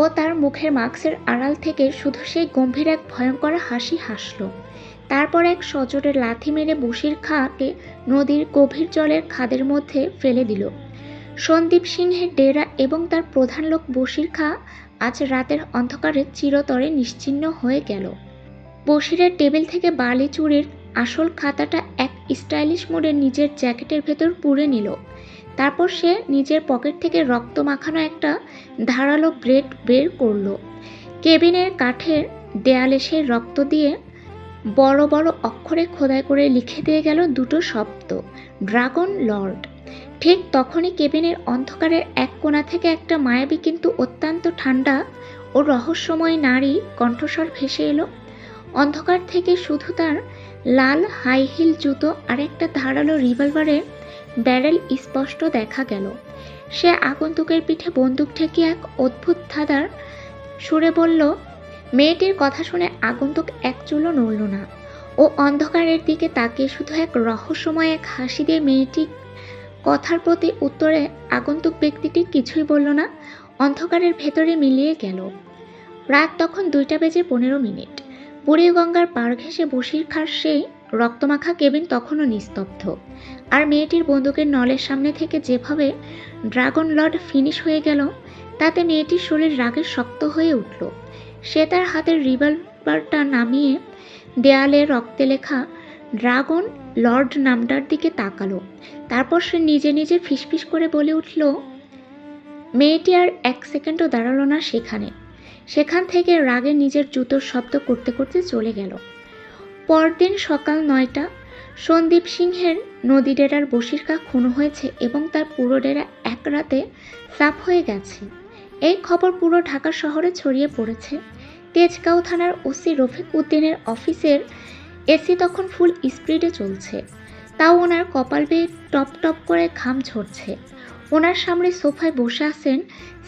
ও তার মুখের মাস্কের আড়াল থেকে শুধু সেই গম্ভীর এক ভয়ঙ্কর হাসি হাসল। তারপর এক সজোরে লাথি মেরে বশির খাঁকে নদীর গভীর জলের খাদের মধ্যে ফেলে দিল। সন্দীপ সিংহের ডেরা এবং তার প্রধান লোক বশির খাঁ আজ রাতের অন্ধকারে চিরতরে নিশ্চিহ্ন হয়ে গেল। বশিরের টেবিল থেকে বালি চুরির আসল খাতাটা এক স্টাইলিশ মোড়ে নিজের জ্যাকেটের ভেতর পুরে নিল। তারপর সে নিজের পকেট থেকে রক্ত মাখানো একটা ধারালো ব্লেড বের করল। কেবিনের কাঠের দেয়ালে সে রক্ত দিয়ে বড় বড় অক্ষরে খোদাই করে লিখে দিয়ে গেল দুটো শব্দ, ড্রাগন লর্ড। ঠিক তখনই কেবিনের অন্ধকারের এক কোণা থেকে একটা মায়াবী কিন্তু অত্যন্ত ঠান্ডা ও রহস্যময় নারী কণ্ঠস্বর ভেসে এলো। অন্ধকার থেকে শুধু তার লাল হাই হিল জুতো আর একটা ধারালো রিভলভারের ব্যারেল স্পষ্ট দেখা গেল। সে আগন্তুকের পিঠে বন্দুক ঠেকিয়ে এক অদ্ভুত ধাঁধার সুরে বলল। মেয়েটির কথা শুনে আগন্তুক এক চুলও নড়ল না। ও অন্ধকারের দিকে তাকিয়ে শুধু এক রহস্যময় এক হাসি দিয়ে মেয়েটি কথার প্রতি উত্তরে আগন্তুক ব্যক্তিটি কিছুই বলল না, অন্ধকারের ভেতরে মিলিয়ে গেল। রাত তখন 2:15। বুড়িগঙ্গার পাড় ঘেঁষে বসির খার সেই রক্তমাখা কেবিন তখনও নিস্তব্ধ। আর মেয়েটির বন্দুকের নলের সামনে থেকে যেভাবে ড্রাগন লর্ড ফিনিশ হয়ে গেল, তাতে মেয়েটির শরীর রাগে শক্ত হয়ে উঠল। সে তার হাতের রিভলভারটা নামিয়ে দেয়ালে রক্তে লেখা ড্রাগন লর্ড নামটার দিকে তাকালো। তারপর সে নিজে নিজে ফিসফিস করে বলে উঠল। মেয়েটি আর 1 সেকেন্ডও দাঁড়ালো না সেখান থেকে রাগে নিজের জুতোর শব্দ করতে করতে চলে গেল। পরদিন সকাল 9টা। সন্দীপ সিংহের নদী ডেরার বসিরকা খুন হয়েছে এবং তার পুরো ডেরা এক রাতে সাফ হয়ে গেছে। এই খবর পুরো ঢাকা শহরে ছড়িয়ে পড়েছে। তেজগাঁও থানার ওসি রফিক উদ্দিনের অফিসের এসি তখন ফুল স্পিডে চলছে। তাও ওনার কপাল বেয়ে টপ টপ করে ঘাম ঝরছে। ওনার সামনে সোফায় বসে আছেন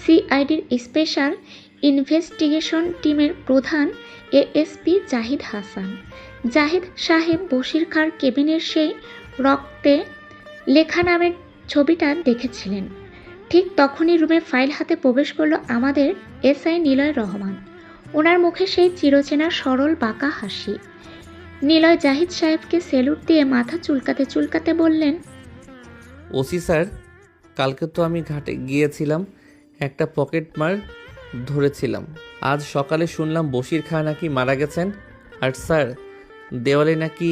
সিআইডির স্পেশাল ইনভেস্টিগেশন টিমের প্রধান এএসপি জাহিদ হাসান। জাহিদ সাহেব বসির খাঁর কেবিনের সেই রক্তে লেখা নামের ছবিটা দেখেছিলেন। ঠিক তখনই রুমে ফাইল হাতে প্রবেশ করলো আমাদের এসআই নিলয় রহমান। ওনার মুখে সেই চিরচেনা সরল বাঁকা হাসি। নিলয় জাহিদ সাহেবকে সেলুট দিয়ে মাথা চুলকাতে চুলকাতে বললেন। ওসি স্যার, কালকে তো আমি ঘাটে গিয়েছিলাম, একটা পকেট মার ধরেছিলাম। আজ সকালে শুনলাম বশির খাঁ নাকি মারা গেছেন। আর স্যার, দেওয়ালে নাকি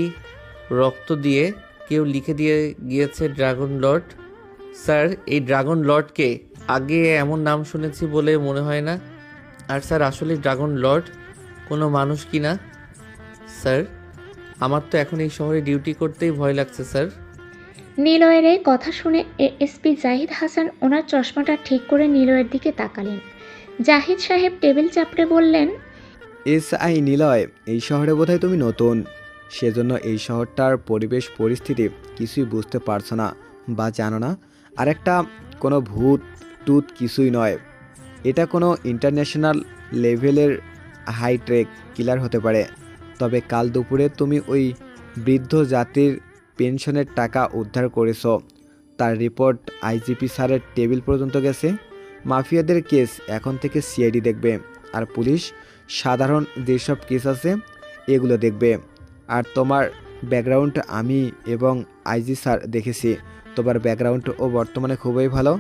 রক্ত দিয়ে কেউ লিখে দিয়ে গিয়েছে ড্রাগন লর্ড। স্যার, এই ড্রাগন লর্ডকে আগে এমন নাম শুনেছি বলে মনে হয় না। আর স্যার, আসলে ড্রাগন লর্ড কোনো মানুষ কি না? স্যার, আমার তো এখন এই শহরে ডিউটি করতেই ভয় লাগছে স্যার। নিলয়ের এই কথা শুনে এএসপি জাহিদ হাসান ওনার চশমাটা ঠিক করে নিলয়ের দিকে তাকালেন। জাহিদ সাহেব টেবিল চাপড়ে বললেন। এসআই নিলয়, এই শহরে বোধহয় তুমি নতুন, সেজন্য এই শহরটার পরিবেশ পরিস্থিতি কিছুই বুঝতে পারছো না বা জানো না। আর একটা কোনো ভূত টুত কিছুই নয়, এটা কোনো ইন্টারন্যাশনাল লেভেলের হাইট্রেক কিলার হতে পারে। তবে কাল দুপুরে তুমি ওই বৃদ্ধ জাতির পেনশনের টাকা উদ্ধার করেছো, তার রিপোর্ট আইজিপি স্যারের টেবিল পর্যন্ত গেছে। মাফিয়াদের কেস এখন থেকে সিআইডি দেখবে, আর পুলিশ সাধারণ যেসব কেস আছে এগুলো দেখবে। আর তোমার ব্যাকগ্রাউন্ড আমি এবং আইজি স্যার দেখেছি, তোমার ব্যাকগ্রাউন্ড ও বর্তমানে খুবই ভালো।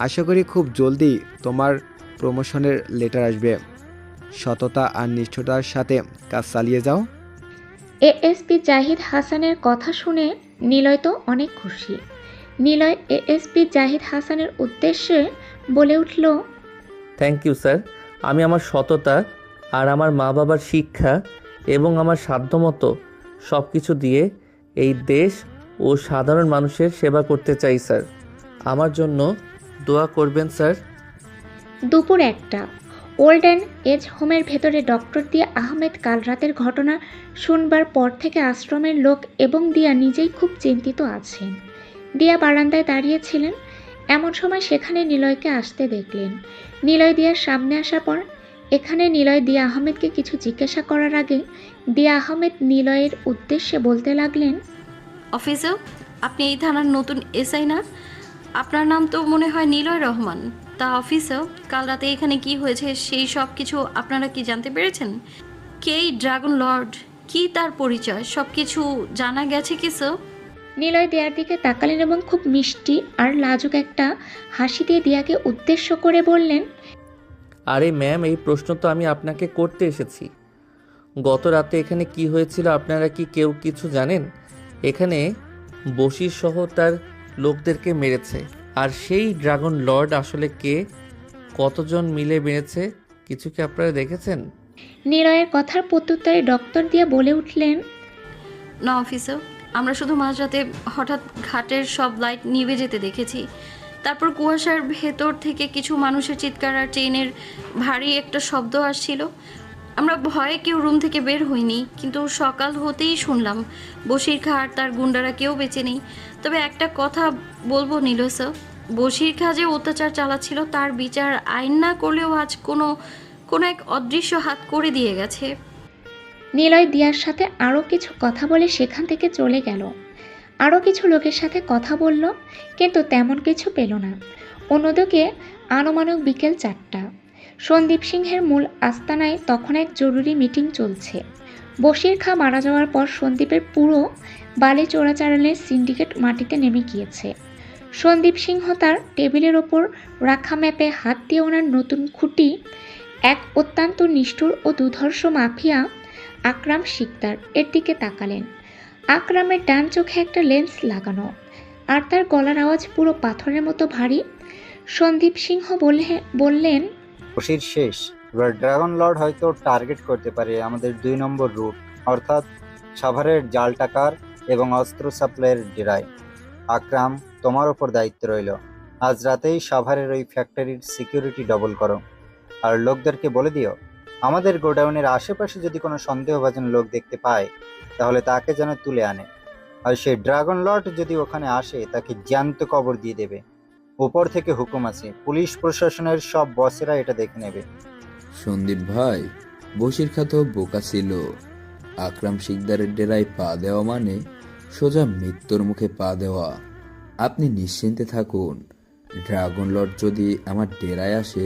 আশা করি খুব জলদি তোমার প্রমোশনের লেটার আসবে। সততা আর নিষ্ঠতার সাথে কাজ চালিয়ে যাও। এএসপি জাহিদ হাসানের কথা শুনে নিলয় তো অনেক খুশি। নিলয় এএসপি জাহিদ হাসানের উদ্দেশ্যে বলে উঠল। Thank you sir. আমি আমার সততা আর আমার মা বাবার শিক্ষা এবং আমার সাধ্যমতো সব কিছু দিয়ে এই দেশ ও সাধারণ মানুষের সেবা করতে চাই স্যার। আমার জন্য দোয়া করবেন স্যার। দুপুর 1টা। ওল্ড অ্যান্ড এজ হোমের ভেতরে ডক্টর দিয়া আহমেদ কাল রাতের ঘটনা শুনবার পর থেকে আশ্রমের লোক এবং দিয়া নিজেই খুব চিন্তিত আছেন। দিয়া বারান্দায় দাঁড়িয়েছিলেন। এমন সময় সেখানে নিলয়কে আসতে দেখলেন। নিলয় দিয়ার সামনে আসার পর এখানে নিলয় দিয়া আহমেদকে কিছু জিজ্ঞাসা করার আগে দিয়া আহমেদ নিলয়ের উদ্দেশ্যে বলতে লাগলেন। অফিসার, আপনি এই থানার নতুন এসআই না? আপনার নাম তো মনে হয় নিলয় রহমান। তা অফিসার, কাল রাতে এখানে কি হয়েছে সেই সব কিছু আপনারা কি জানতে পেরেছেন? কে এই ড্রাগন লর্ড, কি তার পরিচয়, সব কিছু জানা গেছে কি স্যার? নিলয় দিয়ার দিকে তাকালেন এবং খুব মিষ্টি আর লাজুক একটা হাসি দিয়ে দিয়াকে উদ্দেশ্য করে বললেন। আরে ম্যাম, এই প্রশ্ন তো আমি আপনাকে করতে এসেছি। গত রাতে এখানে কি হয়েছিল আপনারা কি কেউ কিছু জানেন? এখানে বশির সহ তার লোকদেরকে মেরেছে। আর সেই ড্রাগন লর্ড আসলে কে, কতজন মিলে মেরেছে, কিছু কি আপনারা দেখেছেন? নিলয়ের কথার প্রত্যুত্তরে ডক্টর দিয়া বলে উঠলেন। না অফিসার, আমরা শুধু মাঝরাতে হঠাৎ ঘাটের সব লাইট নিভে যেতে দেখেছি। তারপর কুয়াশার ভেতর থেকে কিছু মানুষের চিৎকার আর ট্রেনের ভারী একটা শব্দ আসছিল। আমরা ভয়ে কেউ রুম থেকে বের হইনি, কিন্তু সকাল হতেই শুনলাম বশির খা আর তার গুন্ডারা কেউ বেঁচে নেই। তবে একটা কথা বলবো নীলয় স্যার, বশির খা যে অত্যাচার চালাচ্ছিল তার বিচার আইন না করলেও আজ কোনো এক অদৃশ্য হাত করে দিয়ে গেছে। নিলয় দিয়ার সাথে আরও কিছু কথা বলে সেখান থেকে চলে গেল। আরও কিছু লোকের সাথে কথা বলল, কিন্তু তেমন কিছু পেল না। অন্যদিকে আনুমানিক বিকেল 4টা। সন্দীপ সিংহের মূল আস্তানায় তখন এক জরুরি মিটিং চলছে। বশির খা মারা যাওয়ার পর সন্দীপের পুরো বালি চোরাচালানের সিন্ডিকেট মাটিতে নেমে গিয়েছে। সন্দীপ সিংহ তার টেবিলের ওপর রাখা ম্যাপে হাত দিয়ে ওনার নতুন খুঁটি এক অত্যন্ত নিষ্ঠুর ও দুর্ধর্ষ মাফিয়া আকরাম শিকদার এর দিকে তাকালেন। আকরামের ডান চোখে একটা লেন্স লাগানো, আর তার গলার আওয়াজ পুরো পাথরের মতো ভারী। সন্দীপ সিংহ বললেন, বশির শেষ। এবার ড্রাগন লর্ড হয়তো টার্গেট করতে পারে আমাদের 2 নম্বর রুট, অর্থাৎ সাভারের জাল টাকার এবং অস্ত্র সাপ্লাইয়ের ডেরায়। আকরাম, তোমার ওপর দায়িত্ব রইল। আজ রাতেই সাভারের ওই ফ্যাক্টরির সিকিউরিটি ডবল করো, আর লোকদেরকে বলে দিও আমাদের গোডাউনের আশেপাশে যদি কোনো সন্দেহভাজন লোক দেখতে পায় তাহলে তাকে যেন তুলে আনে। আর সেই ড্রাগন লর্ড যদি ওখানে আসে তাকে জ্যান্ত কবর দিয়ে দেবে। উপর থেকে হুকুম আছে, পুলিশ প্রশাসনের সব বসেরা এটা দেখে নেবে। সন্দীপ ভাই, বশির খা তো বোকা ছিল। আকরাম শিকদারের ডেরায় পা দেওয়া মানে সোজা মৃত্যুর মুখে পা দেওয়া। আপনি নিশ্চিন্তে থাকুন। ড্রাগন লর্ড যদি আমার ডেরায় আসে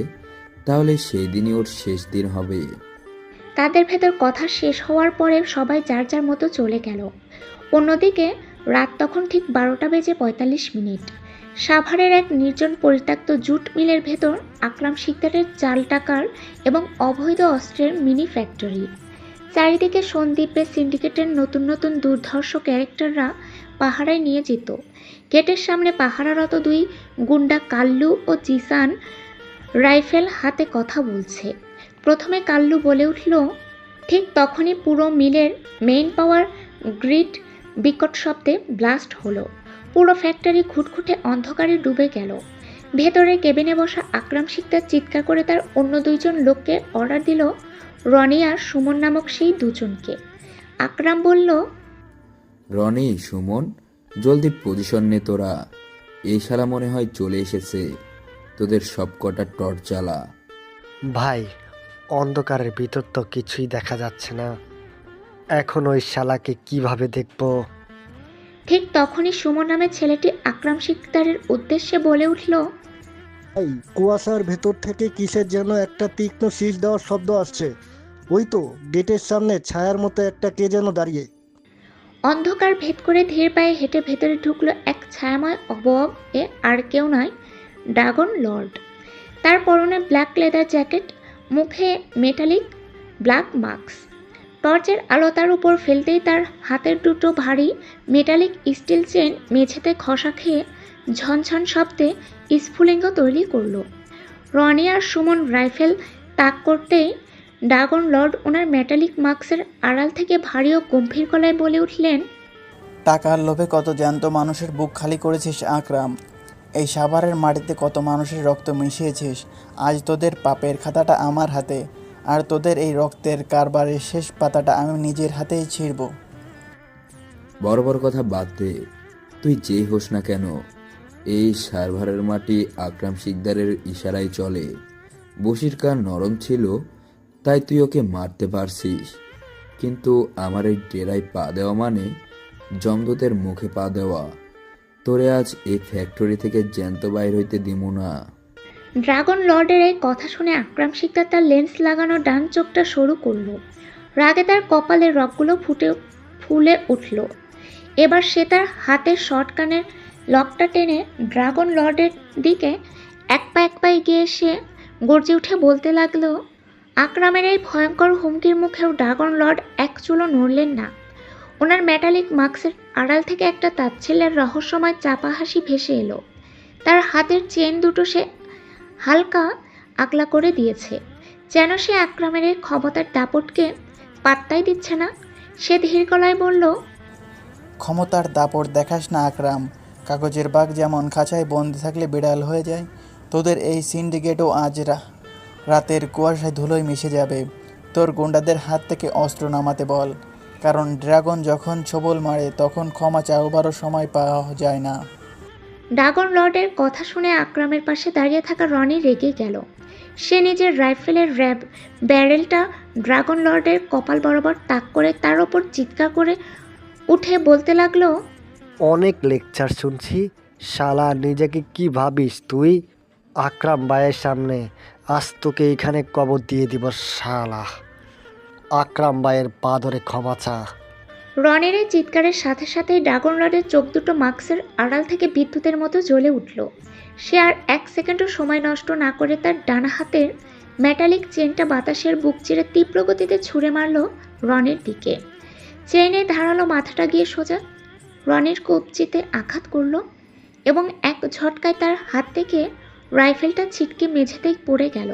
তাহলে সেই দিনই ওর শেষ দিন হবে। তাদের ভেতর কথা শেষ হওয়ার পরে সবাই যার যার মতো চলে গেল। অন্যদিকে রাত তখন ঠিক 12:45। সাভারের এক নির্জন পরিত্যক্ত জুট মিলের ভেতর আকরাম শিকদারের জাল টাকার এবং অবৈধ অস্ত্রের মিনি ফ্যাক্টরি। চারিদিকে সন্দীপের সিন্ডিকেটের নতুন নতুন দুর্ধর্ষ ক্যারেক্টাররা পাহারায় নিয়ে যেত। গেটের সামনে পাহারারত 2 গুন্ডা কাল্লু ও জিসান রাইফেল হাতে কথা বলছে। প্রথমে কাল্লু বলে উঠল, ঠিক তখনই পুরো মিলের মেইন পাওয়ার গ্রিড বিকট শব্দে ব্লাস্ট হলো। পুরো ফ্যাক্টরি ঘুটঘুটে অন্ধকারে ডুবে গেল। ভেতরে কেবিনে বসা আকরাম শিকদার চিৎকার করে তার অন্য 2 জন লোককে অর্ডার দিল, রনি আর সুমন নামক সেই 2 জনকে। আকরাম বলল, রনি, সুমন, জলদি পজিশন নে তোরা। এই শালা মনে হয় চলে এসেছে। তোদের সব কটা টর্চ জ্বালা। ভাই, অন্ধকারের ভিতর তো কিছুই দেখা যাচ্ছে না, এখন ওই শালাকে কিভাবে দেখবো? ঠিক তখনই সুমন নামের ছেলেটি আকরাম শিকদারের উদ্দেশ্যে বলে উঠল, ভাই, কুয়াশার ভেতর থেকে কিসের যেন একটা তীক্ষ্ণ শীষ দেওয়ার শব্দ আসছে। ওই তো গেটের সামনে ছায়ার মতো একটা কে যেন দাঁড়িয়ে। অন্ধকার ভেদ করে ধীর পায়ে হেঁটে ভেতরে ঢুকলো এক ছায়াময় অবয়ব। এ আর কেউ নয়, ড্রাগন লর্ড। তার পরনে ব্ল্যাক লেদার জ্যাকেট, মুখে মেটালিক ব্ল্যাক মাস্ক। টর্চের আলো তার উপর ফেলতেই তার হাতের 2টো ভারী মেটালিক স্টিল চেন মেঝেতে ঘষা খেয়ে ঝনঝন শব্দে স্ফুলিঙ্গ তৈরি করল। রনি আর সুমন রাইফেল তাক করতেই ড্রাগন লর্ড ওনার মেটালিক মাস্কের আড়াল থেকে ভারী ও গম্ভীর গলায় বলে উঠলেন, টাকার লোভে কত জ্যান্ত মানুষের বুক খালি করেছিস আকরাম। এই সাভারের মাটিতে কত মানুষের রক্ত মিশিয়েছিস। আজ তোদের পাপের খাতাটা আমার হাতে, আর তোদের এই রক্তের কারবারের শেষ পাতাটা আমি নিজের হাতেই ছিঁড়ব। বড় বড় কথা বাদ দে। তুই যেই হোস না কেন, এই সাভারের মাটি আকরাম শিকদারের ইশারায় চলে। বশির খা নরম ছিল তাই তুই ওকে মারতে পারছিস, কিন্তু আমার এই ডেরায় পা দেওয়া মানে জমদূতের মুখে পা দেওয়া। তোরে আজ এই ফ্যাক্টরি থেকে জ্যান্ত বাইর হইতে দিমু না। ড্রাগন লর্ডের এই কথা শুনে আকরাম শিকদার তার লেন্স লাগানো ডান চোখটা সরু করল। রাগে তার কপালের রগগুলো ফুলে উঠল। এবার সে তার হাতের শর্টগানের লকটা টেনে ড্রাগন লর্ডের দিকে এক পা এগিয়ে এসে গর্জে উঠে বলতে লাগলো। আকরামের এই ভয়ঙ্কর হুমকির মুখেও ড্রাগন লর্ড এক চুলও নড়লেন না। ওনার মেটালিক মাস্কের আড়াল থেকে একটা তাচ্ছিল্যের রহস্যময় চাপা হাসি ভেসে এলো। তার হাতের চেন 2টো সে হালকা আগলা করে দিয়েছে, যেন সে আকরামের এই ক্ষমতার দাপটকে পাত্তাই দিচ্ছে না। সে ধীর গলায় বলল, ক্ষমতার দাপট দেখাস না আকরাম। কাগজের বাঘ যেমন খাঁচায় বন্দি থাকলে বিড়াল হয়ে যায়, তোদের এই সিন্ডিকেটও আজ রাতের কুয়াশায় ধুলোয় মিশে যাবে। তোর গুন্ডাদের হাত থেকে অস্ত্র নামাতে বল, কারণ ড্রাগন যখন ছোবল মারে তখন ক্ষমা চাওবারও সময় পাওয়া যায় না। ড্রাগন লর্ডের কথা শুনে আকরামের পাশে দাঁড়িয়ে থাকা রনি রেগে গেল। সে নিজের রাইফেলের ব্যারেলটা ড্রাগন লর্ডের কপাল বরাবর তাক করে তার ওপর চিৎকার করে উঠে বলতে লাগলো, অনেক লেকচার শুনছি, শালা নিজেকে কি ভাবিস তুই? আকরাম ভাইয়ের সামনে আজ তোকে এখানে কবর দিয়ে দিব শালা। আকরাম ভাইয়ের পা ধরে ক্ষমা চা। রনির এই চিৎকারের সাথে সাথেই ড্রাগন লর্ডের চোখ দুটো মাস্কের আড়াল থেকে বিদ্যুতের মতো জ্বলে উঠল। সে আর এক সেকেন্ডও সময় নষ্ট না করে তার ডানা হাতের মেটালিক চেনটা বাতাসের বুক চিরে তীব্র গতিতে ছুঁড়ে মারল রনির দিকে। চেনের ধারালো মাথাটা গিয়ে সোজা রনির কবজিতে আঘাত করল এবং এক ঝটকায় তার হাত থেকে রাইফেলটা ছিটকে মেঝেতেই পড়ে গেল।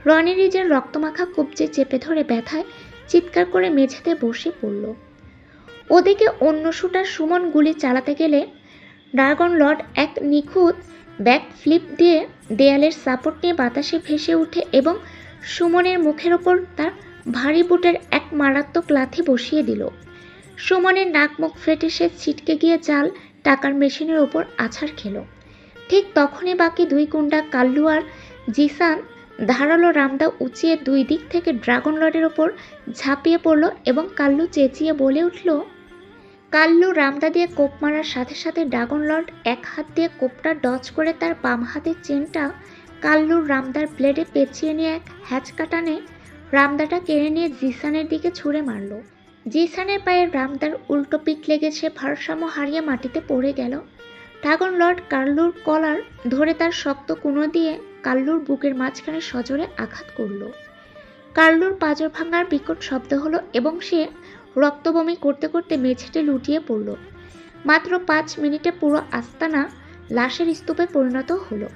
রনি নিজের রক্তমাখা কবজি চেপে ধরে ব্যথায় চিৎকার করে মেঝেতে বসে পড়ল। ওদিকে অন্য শুটার সুমন গুলি চালাতে গেলে ড্রাগন লর্ড এক নিখুঁত ব্যাক ফ্লিপ দিয়ে দেয়ালের সাপোর্ট নিয়ে বাতাসে ভেসে উঠে এবং সুমনের মুখের ওপর তার ভারী বুটের এক মারাত্মক লাথি বসিয়ে দিল। সুমনের নাক মুখ ফেটে সে ছিটকে গিয়ে জাল টাকার মেশিনের ওপর আছাড় খেল। ঠিক তখনই বাকি দুই গুন্ডা কাল্লু আর জিসান ধারালো রামদা উঁচিয়ে দুই দিক থেকে ড্রাগন লর্ডের ওপর ঝাঁপিয়ে পড়ল এবং কাল্লু চেঁচিয়ে বলে উঠল। কাল্লু রামদা দিয়ে কোপ মারার সাথে সাথে ড্রাগন লর্ড এক হাত দিয়ে কোপটা ডজ করে তার বাম হাতের চেনটা কাল্লুর রামদার ব্লেডে পেঁচিয়ে নিয়ে এক হ্যাচকা টানে রামদাটা কেড়ে নিয়ে জিসানের দিকে ছুঁড়ে মারল। জিসানের পায়ে রামদার উল্টো পিঠ লেগে সে ভারসাম্য হারিয়ে মাটিতে পড়ে গেল। ড্রাগন লর্ড কাল্লুর কলার ধরে তার শক্ত কুনো দিয়ে কাল্লুর বুকের মাঝখানে সজোরে আঘাত করল। কাল্লুর পাঁজর ভাঙার বিকট শব্দ হলো এবং সে রক্তবমি করতে করতে মেঝেতে লুটিয়ে পড়ল। মাত্র 5 মিনিটে পুরো আস্তানা লাশের স্তূপে পরিণত হলো।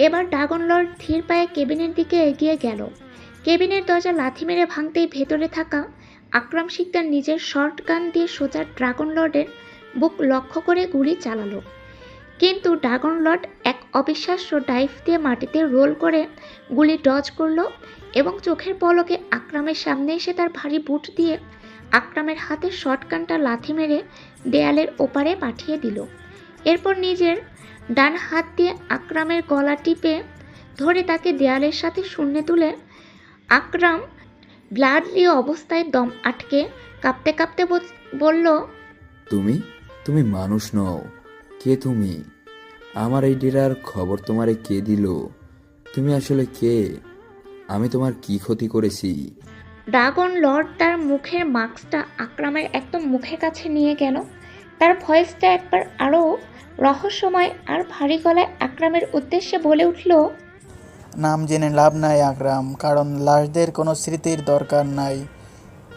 এবার ড্রাগন লর্ড ধীর পায়ে কেবিনের দিকে এগিয়ে গেল। কেবিনের দরজা লাথি মেরে ভাঙতেই ভেতরে থাকা আকরাম শিকদার নিজের শর্ট গান দিয়ে সোজা ড্রাগন লর্ডের বুক লক্ষ্য করে গুলি চালালো। কিন্তু ড্রাগন লর্ড এক অবিশ্বাস্য ডাইভ দিয়ে মাটিতে রোল করে গুলি ডজ করল এবং চোখের পলকে আকরামের সামনে এসে তার ভারী বুট দিয়ে আকরামের হাতে শটগানটা লাথি মেরে দেয়ালের ওপারে পাঠিয়ে দিল। এরপর নিজের ডান হাত দিয়ে আকরামের গলা টিপে ধরে তাকে দেয়ালের সাথে শূন্যে তুলে আকরাম ব্লাডলি অবস্থায় দম আটকে কাঁপতে কাঁপতে বলল, তুমি মানুষ নও। কে তুমি? আমার এই ডেরার খবর তোমারে কে দিল? তুমি আসলে কে? আমি তোমার কি ক্ষতি করেছি? ড্রাগন লর্ড তার মুখের মাস্কটা আকরামের একদম মুখের কাছে নিয়ে গেল। তার ভয়েসটা একবার আরও রহস্যময় আর ভারী গলায় আকরামের উদ্দেশ্যে বলে উঠল, নাম জেনে লাভ নাই আকরাম, কারণ লাশদের কোনো স্মৃতির দরকার নাই।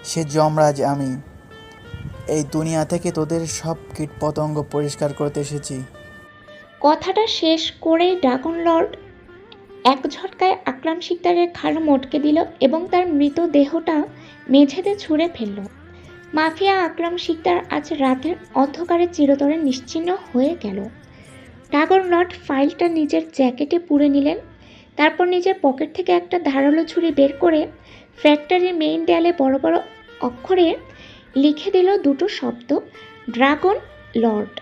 সে যমরাজ আমি। এই দুনিয়া থেকে তোদের সব কীট পতঙ্গ পরিষ্কার করতে এসেছি। কথাটা শেষ করেই ড্রাগন লর্ড এক ঝটকায় আকরাম শিকদারের ঘাড় মটকে দিল এবং তার মৃত দেহটা মেঝেতে ছুঁড়ে ফেলল। মাফিয়া আকরাম শিকদার আজ রাতের অন্ধকারে চিরতরে নিশ্চিহ্ন হয়ে গেল। ড্রাগন লর্ড ফাইলটা নিজের জ্যাকেটে পুরে নিলেন। তারপর নিজের পকেট থেকে একটা ধারালো ছুরি বের করে ফ্যাক্টরির মেইন দেয়ালে বড় বড় অক্ষরে লিখে দিল দুটো শব্দ, ড্রাগন লর্ড।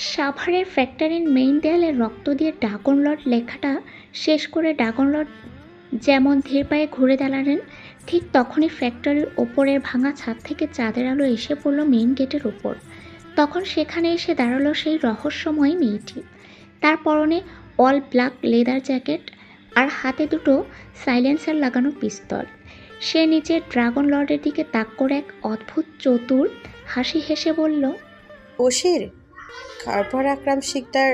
সাভারের ফ্যাক্টরির মেইন দেয়ালে রক্ত দিয়ে ড্রাগন লর্ড লেখাটা শেষ করে ড্রাগন লর্ড যেমন ধীর পায়ে ঘুরে দাঁড়ালেন, ঠিক তখনই ফ্যাক্টরির ওপরের ভাঙা ছাদ থেকে চাঁদের আলো এসে পড়ল মেইন গেটের ওপর। তখন সেখানে এসে দাঁড়ালো সেই রহস্যময় মেয়েটি। তার পরনে অল ব্ল্যাক লেদার জ্যাকেট আর হাতে দুটো সাইলেন্সার লাগানো পিস্তল। সে নিচের ড্রাগন লর্ডের দিকে তাক করে এক অদ্ভুত চতুর হাসি হেসে বলল, বশির, কারপর আকরাম শিকদার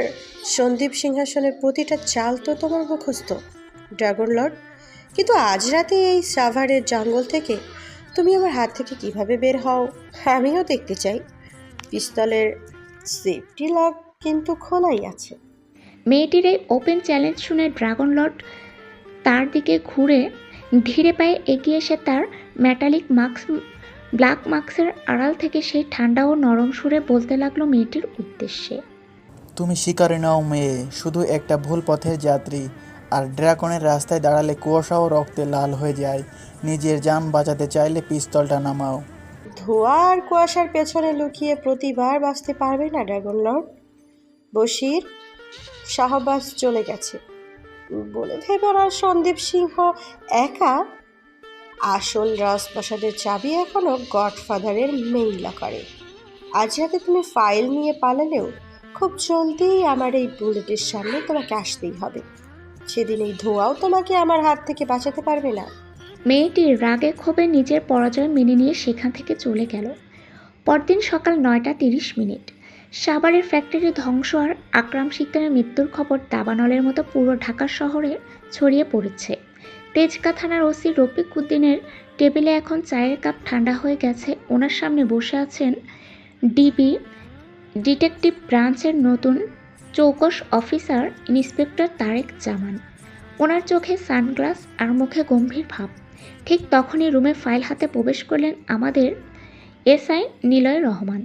সন্দীপ সিংহাসনের প্রতিটা চাল তো তোমার মুখস্থ, ড্রাগন লর্ড। কিন্তু আজ রাতে এই সাভারের জঙ্গল থেকে তুমি আমার হাত থেকে কিভাবে বের হও আমিও দেখতে চাই। পিস্তলের সেফটি লক কিন্তু খোলাই আছে। মেয়েটির এই ওপেন চ্যালেঞ্জ শুনে ড্রাগন লর্ড তার দিকে ঘুরে ধীরে পায়ে এগিয়ে এসে তার মেটালিক ব্ল্যাক মাস্কের আড়াল থেকে সেই ঠান্ডা ও নরম সুরে বলতে লাগলো মেয়েটির উদ্দেশ্যে, তুমি শিকারে নাও মেয়ে, শুধু একটা ভুল পথের যাত্রী। আর ড্রাগনের রাস্তায় দাঁড়ালে কুয়াশাও রক্তে লাল হয়ে যায়। নিজের যান বাঁচাতে চাইলে পিস্তলটা নামাও। ধোঁয়া আর কুয়াশার পেছনে লুকিয়ে প্রতিবার বাঁচতে পারবে না ড্রাগন লর্ড। বশির, শাহবাজ চলে গেছে বলে ভেবে না সন্দীপ সিংহ একা। আসল রাজপ্রাসাদের চাবি এখনো গডফাদারের মেইন লকারে। আজ রাতে তুমি ফাইল নিয়ে পালালেও খুব জলদি আমার এই বুলেটের সামনে তোমাকে আসতেই হবে। সেদিন এই ধোঁয়াও তোমাকে আমার হাত থেকে বাঁচাতে পারবে না। মেয়েটির রাগে ক্ষোভে নিজের পরাজয় মেনে নিয়ে সেখান থেকে চলে গেল। পরদিন সকাল 9:30। সাভারের ফ্যাক্টরি ধ্বংস আর আকরাম শিকদারের মৃত্যুর খবর দাবানলের মতো পুরো ঢাকা শহরে ছড়িয়ে পড়েছে। তেজগাঁ থানার ওসি রফিক উদ্দিনের টেবিলে এখন চায়ের কাপ ঠান্ডা হয়ে গেছে। ওনার সামনে বসে আছেন ডিবি ডিটেকটিভ ব্রাঞ্চের নতুন চৌকস অফিসার ইন্সপেক্টর তারেক জামান। ওনার চোখে সানগ্লাস আর মুখে গম্ভীর ভাব। ঠিক তখনই রুমে ফাইল হাতে প্রবেশ করলেন আমাদের এসআই নিলয় রহমান।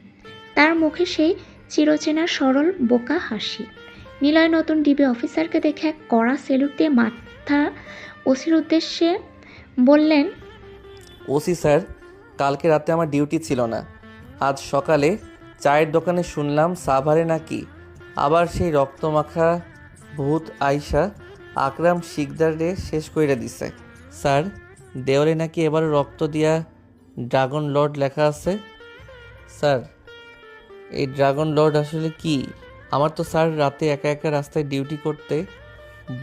তার মুখে সেই চিরচেনা সরল বোকা হাসি। নিলয় নতুন ডিবি অফিসারকে দেখে এক কড়া সেলুট দিয়ে মাথা ওসির উদ্দেশ্যে বললেন, ওসি স্যার, কালকে রাতে আমার ডিউটি ছিল না। আজ সকালে চায়ের দোকানে শুনলাম সাভারে নাকি আবার সেই রক্তমাখা ভূত আইসা আকরাম শিকদারে শেষ কইরা দিছে। স্যার, দেওয়ালে নাকি এবার রক্ত দিয়া ড্রাগন লর্ড লেখা আছে। স্যার, এই ড্রাগন লর্ড আসলে কি? আমার তো স্যার রাতে একা একা রাস্তায় ডিউটি করতে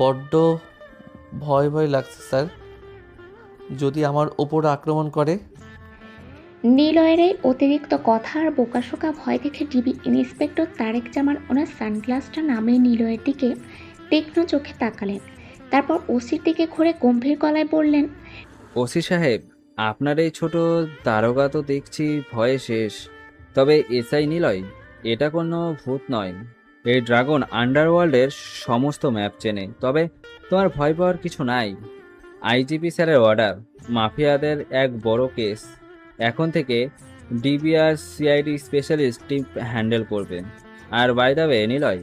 বড্ড ভয় ভয় লাগছে স্যার, যদি আমার ওপর আক্রমণ করে। নিলয়ের এই অতিরিক্ত কথা আর বোকাশোকা ভয় দেখে ডিবি ইন্সপেক্টর তারেক জামান ওনার সানগ্লাসটা নামিয়ে নিলয়ের দিকে তীক্ষ্ণ চোখে তাকালেন। তারপর ওসির দিকে ঘুরে গম্ভীর গলায় বললেন, ওসি সাহেব, আপনার এই ছোট দারোগা তো দেখছি ভয়ে শেষ। তবে এসআই নিলয়, এটা কোনো ভূত নয়। এই ড্রাগন আন্ডারওয়ার্ল্ডের সমস্ত ম্যাপ চেনে। তবে তোমার ভয় পাওয়ার কিছু নাই। আইজিপি স্যারের অর্ডার, মাফিয়াদের এক বড় কেস এখন থেকে DVR CID specialist team handle করবে। আর বাই দ্য ওয়ে নিলয়,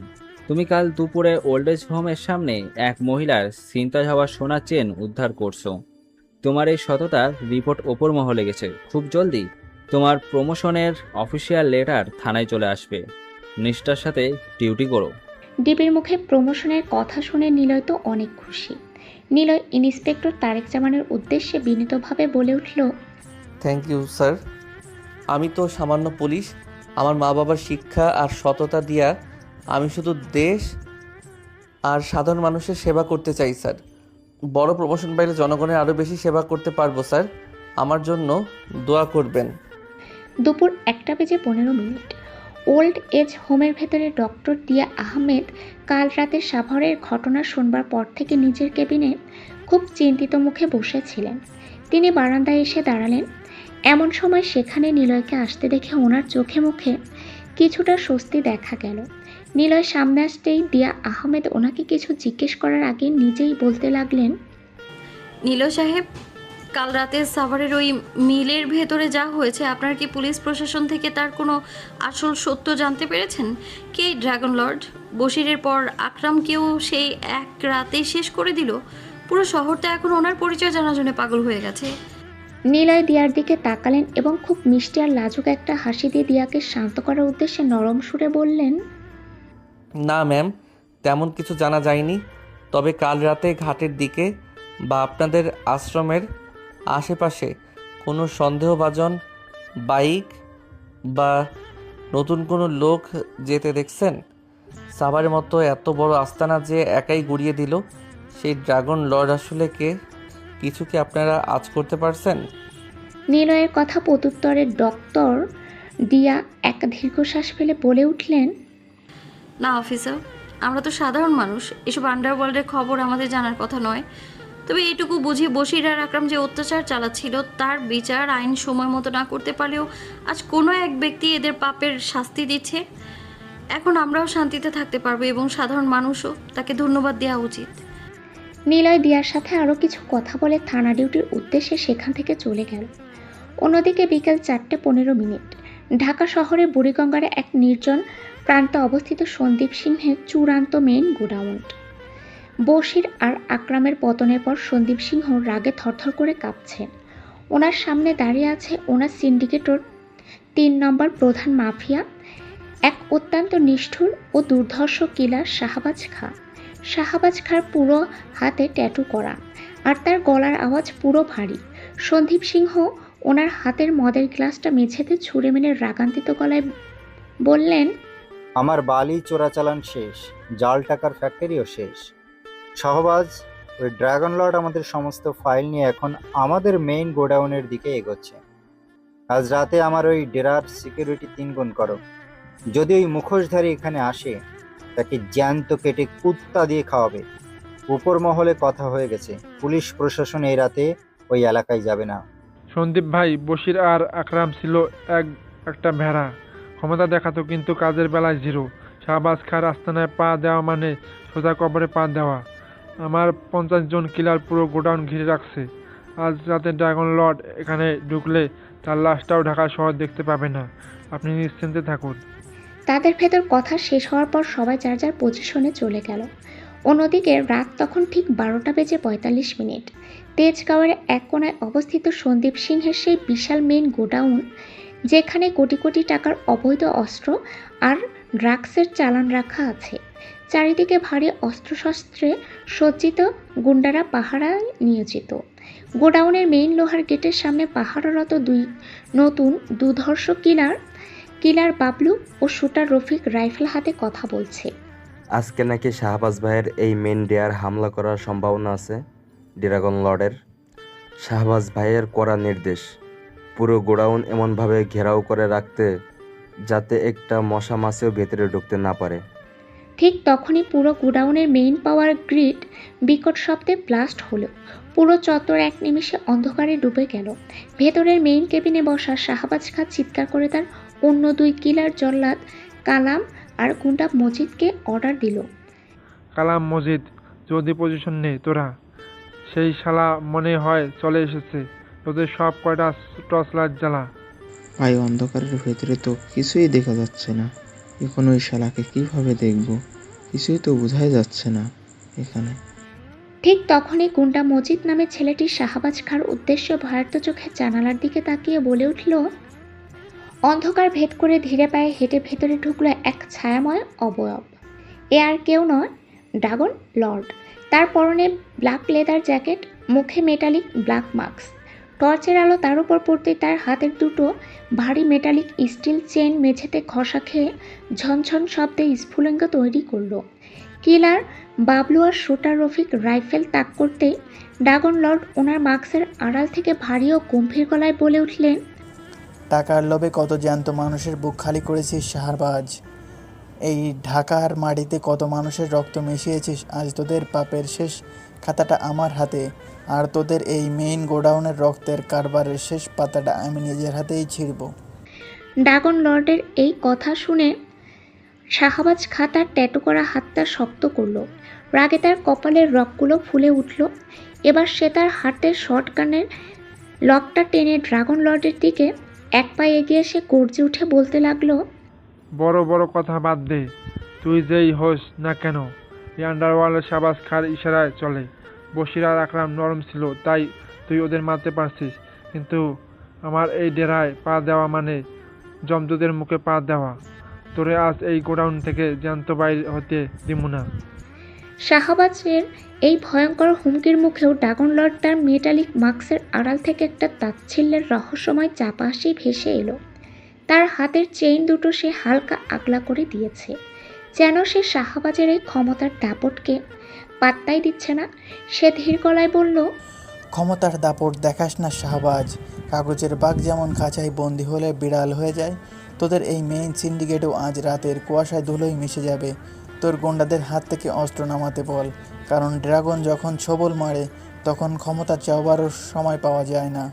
তুমি কাল দুপুরে ওল্ড এজ হোমের সামনে এক মহিলার ছিনতাই হওয়া সোনার চেন উদ্ধার করছো। তোমার এই সততার রিপোর্ট ওপর মহলে গেছে। খুব জলদি তোমার প্রমোশনের অফিসিয়াল লেটার থানায় চলে আসবে। নিষ্ঠার সাথে ডিউটি করো। ডিবির মুখে প্রমোশনের কথা শুনে নিলয় তো অনেক খুশি। নিলয় ইন্সপেক্টর তারেক জামানের উদ্দেশ্যে বিনীতভাবে বলে উঠল, থ্যাংক ইউ স্যার। আমি তো সামান্য পুলিশ। আমার মা বাবার শিক্ষা আর সততা দিয়া আমি শুধু দেশ আর সাধারণ মানুষের সেবা করতে চাই স্যার। বড় প্রমোশন পাইলে জনগণের আরও বেশি সেবা করতে পারবো স্যার। আমার জন্য দোয়া করবেন। দুপুর 1:15। ওল্ড এজ হোমের ভেতরে ডক্টর দিয়া আহমেদ কাল রাতে সাভারের ঘটনা শুনবার পর থেকে নিজের কেবিনে খুব চিন্তিত মুখে বসেছিলেন। তিনি বারান্দায় এসে দাঁড়ালেন। এমন সময় সেখানে নিলয়কে আসতে দেখে ওনার চোখে মুখে কিছুটা স্বস্তি দেখা গেল। নিলয় সামনে আসতেই দিয়া আহমেদ ওনাকে কিছু জিজ্ঞেস করার আগে নিজেই বলতে লাগলেন, নীলয় সাহেব, কাল রাতে সাভারের ওই মিলের ভেতরে যা হয়েছে, আপনার কি পুলিশ প্রশাসন থেকে তার কোনো আসল সত্য জানতে পেরেছেন? কে ড্রাগন লর্ড? বশিরের পর আকরামকেও সেই এক রাতেই শেষ করে দিল। পুরো শহরটা এখন ওনার পরিচয় জানার জন্য পাগল হয়ে গেছে। নিলয় দিয়ার দিকে তাকালেন এবং খুব মিষ্টি আর লাজুক একটা হাসি দিয়ে দিয়াকে শান্ত করার উদ্দেশ্যে নরম সুরে বললেন, না ম্যাম, তেমন কিছু জানা যায়নি। তবে কাল রাতে ঘাটের দিকে বা আপনাদের আশ্রমের আশেপাশে কোনো সন্দেহভাজন বাইক বা নতুন কোনো লোক যেতে দেখছেন? সাভারের মতো এত বড় আস্তানা যে একাই গুড়িয়ে দিল, সেই ড্রাগন লর্ড আসলে কে? কিছু কি আপনারা আজ করতে পারছেন? নিলয়ের কথা প্রত্যুত্তরে ডক্টর দিয়া এক দীর্ঘশ্বাস ফেলে বলে উঠলেন, না অফিসার, আমরা তো সাধারণ মানুষ। এসব আন্ডারওয়ার্ল্ডের খবর আমাদের জানার কথা নয়। তবে এইটুকু বুঝি, বশির আর আকরাম যে অত্যাচার চালাচ্ছিল তার বিচার আইন সময় মতো না করতে পারলেও আজ কোনো এক ব্যক্তি এদের পাপের শাস্তি দিচ্ছে। এখন আমরাও শান্তিতে থাকতে পারবো এবং সাধারণ মানুষও, তাকে ধন্যবাদ দেওয়া উচিত। নিলয় দিয়ার সাথে আরও কিছু কথা বলে থানা ডিউটির উদ্দেশ্যে সেখান থেকে চলে গেল। অন্যদিকে বিকেল 4:15। ঢাকা শহরের বুড়িগঙ্গার এক নির্জন প্রান্তে অবস্থিত সন্দীপ সিংহের চূড়ান্ত মেইন গোডাউন। বশির আর আকরামের পতনের পর সন্দীপ সিংহ রাগে থরথর করে কাঁপছেন। ওনার সামনে দাঁড়িয়ে আছে ওনার সিন্ডিকেটর ৩ নম্বর প্রধান মাফিয়া, এক অত্যন্ত নিষ্ঠুর ও দুর্ধর্ষ কিলার শাহবাজ খাঁ। শাহবাজ খাঁর পুরো হাতে ট্যাটু করা, আর তার গলার আওয়াজ পুরো ভারী। সন্দীপ সিংহ ওনার হাতের মদের গ্লাসটা মেঝেতে ছুঁড়ে মেরে রাগান্বিত গলায় বললেন, আমার বালি চোরাচালান শেষ, জাল টাকার ফ্যাক্টরিও শেষ। শাহবাজ, ওই ড্রাগন লর্ড আমাদের সমস্ত ফাইল নিয়ে এখন আমাদের মেইন গোডাউনের দিকে এগোচ্ছে। আজ রাতে আমার ওই ডেরার সিকিউরিটি 3 গুণ করো। যদি ওই মুখোশধারী এখানে আসে, তাকে জ্যান্ত কেটে কুত্তা দিয়ে খাওয়াবে। উপর মহলে কথা হয়ে গেছে, পুলিশ প্রশাসন এই রাতে ওই এলাকায় যাবে না। সন্দীপ ভাই, বশির আর আকরাম ছিল একটা ভেড়া, ক্ষমতা দেখাতো কিন্তু কাজের বেলায় জিরো। শাহবাজ খাঁর আস্তানায় পা দেওয়া মানে সোজা কবরে পা দেওয়া। আমার 50 জন কিলার পুরো গোডাউন ঘিরে রাখছে। আজ রাতে ড্রাগন লর্ড এখানে ঢুকলে তার লাশটাও ঢাকা শহর দেখতে পাবে না। আপনি নিশ্চিন্তে থাকুন। তাদের ভেতর কথা শেষ হওয়ার পর সবাই যার যার পজিশনে চলে গেল। অন্যদিকে রাত তখন ঠিক 12টা বেজে 45 মিনিট। তেজগাঁওয়ের এক কোণায় অবস্থিত সন্দীপ সিংহের সেই বিশাল মেইন গোডাউন, যেখানে কোটি কোটি টাকার অবৈধ অস্ত্র আর ড্রাগসের চালান রাখা আছে। চারিদিকে ভারী অস্ত্রশস্ত্রে সজ্জিত গুন্ডারা পাহারায় নিয়োজিত। গোডাউনের মেইন লোহার গেটের সামনে পাহারারত নতুন দুধর্ষ কিলার বাবলু ও শুটার রফিক রাইফেল হাতে কথা বলছে। আজকে নাকি শাহবাজ ভাইয়ের এই মেন ডেয়ার হামলা করার সম্ভাবনা আছে ড্রাগন লর্ডের। শাহবাজ ভাইয়ের কড়া নির্দেশ, পুরো গোডাউন এমনভাবে ঘেরাও করে রাখতে যাতে একটা মশা মাছিও ভেতরে ঢুকতে না পারে। ঠিক তখনই পুরো গোডাউনের মেইন পাওয়ার গ্রিড বিকট শব্দে ব্লাস্ট হলো। পুরো চত্বর এক নিমিষে অন্ধকারে ডুবে গেল। ভেতরের মেইন কেবিনে বসা শাহবাজ খাঁ চিৎকার করে তার অন্য 2 কিলার জল্লাদ কালাম আর গুন্ডা মজিদকে অর্ডার দিল, কালাম, মজিদ, যদি পজিশন নেই তোরা। সেই শালা মনে হয় চলে এসেছে। তোদের সব কয়টা টর্চ লাইট জ্বালা। ভাই, অন্ধকারের ভেতরে তো কিছুই দেখা যাচ্ছে না। এখন ওই শালাকে কিভাবে দেখব? কিছুই তো বোঝাই যাচ্ছে না এখানে। ঠিক তখনই গুন্ডা মজিদ নামে ছেলেটি শাহবাজ খাঁর উদ্দেশ্যে ভয়ার্ত চোখে জানালার দিকে তাকিয়ে বলে উঠল। অন্ধকার ভেদ করে ধীরে পায়ে হেঁটে ভেতরে ঢুকলো এক ছায়াময় অবয়ব। এ আর কেউ নয়, ড্রাগন লর্ড। তার পরনে ব্ল্যাক লেদার জ্যাকেট, মুখে মেটালিক ব্ল্যাক মাস্ক। টর্চের আলো তার উপর পড়তেই তার হাতের 2টো ভারী মেটালিক স্টিল চেন মেঝেতে ঘষা খেয়ে ঝনঝন শব্দে স্ফুলিঙ্গ তৈরি করলো। কিলার বাবলু আর শুটার রফিক রাইফেল তাক করতেই ড্রাগন লর্ড ওনার মাস্কের আড়াল থেকে ভারী ও গম্ভীর গলায় বলে উঠলেন, টাকার লোভে কত জ্যান্ত মানুষের বুক খালি করেছিস শাহবাজ। এই ঢাকার মাটিতে কত মানুষের রক্ত মিশিয়েছিস। আজ তোদের পাপের শেষ খাতাটা আমার হাতে, আর তোদের এই মেইন গোডাউনের রক্তের কারবারের শেষ পাতাটা আমি নিজের হাতেই ছিঁড়ব। ড্রাগন লর্ডের এই কথা শুনে শাহবাজ খাঁ তার ট্যাটু করা হাতটা শক্ত করল। রাগে তার কপালের রগগুলো ফুলে উঠল। এবার সে তার হাতের শর্টগানের লকটা টেনে ড্রাগন লর্ডের দিকে এক পা এগিয়ে এসে গর্জে উঠে বলতে লাগলো, বড় বড় কথা বাদ দে। তুই যেই হোস না কেন, এই আন্ডারওয়ার্ল্ডের শাহবাজ খাঁর ইশারায় চলে। বশির আর আকরাম নরম ছিল, তাই তুই ওদের মারতে পারছিস, কিন্তু আমার এই ডেরায় পা দেওয়া মানে জমদূতের মুখে পা দেওয়া। তোরে আজ এই গোডাউন থেকে জ্যান্ত বাইর হতে দিব না। শাহবাজের এই ভয়ঙ্কর হুমকির মুখেও ড্রাগন লর্ড তার মেটালিক মাস্কের আড়াল থেকে একটা তাচ্ছিল্যের রহস্যময় চাপা হাসি ভেসে এলো। তার হাতের চেইন 2টো সে হালকা আগলা করে দিয়েছে, যেন সে শাহবাজের এই ক্ষমতার দাপটকে পাত্তাই দিচ্ছে না। সে ধীর গলায় বলল, ক্ষমতার দাপট দেখাস না শাহবাজ। কাগজের বাঘ যেমন খাঁচায় বন্দি হলে বিড়াল হয়ে যায়, তোদের এই মেইন সিন্ডিকেটও আজ রাতের কুয়াশায় ধুলোয় মিশে যাবে। তোর গুন্ডাদের হাত থেকে অস্ত্র নামাতে বল, কারণ ড্রাগন যখন ছবল মারে তখন ক্ষমতা চাওয়ারও সময় পাওয়া যায় না।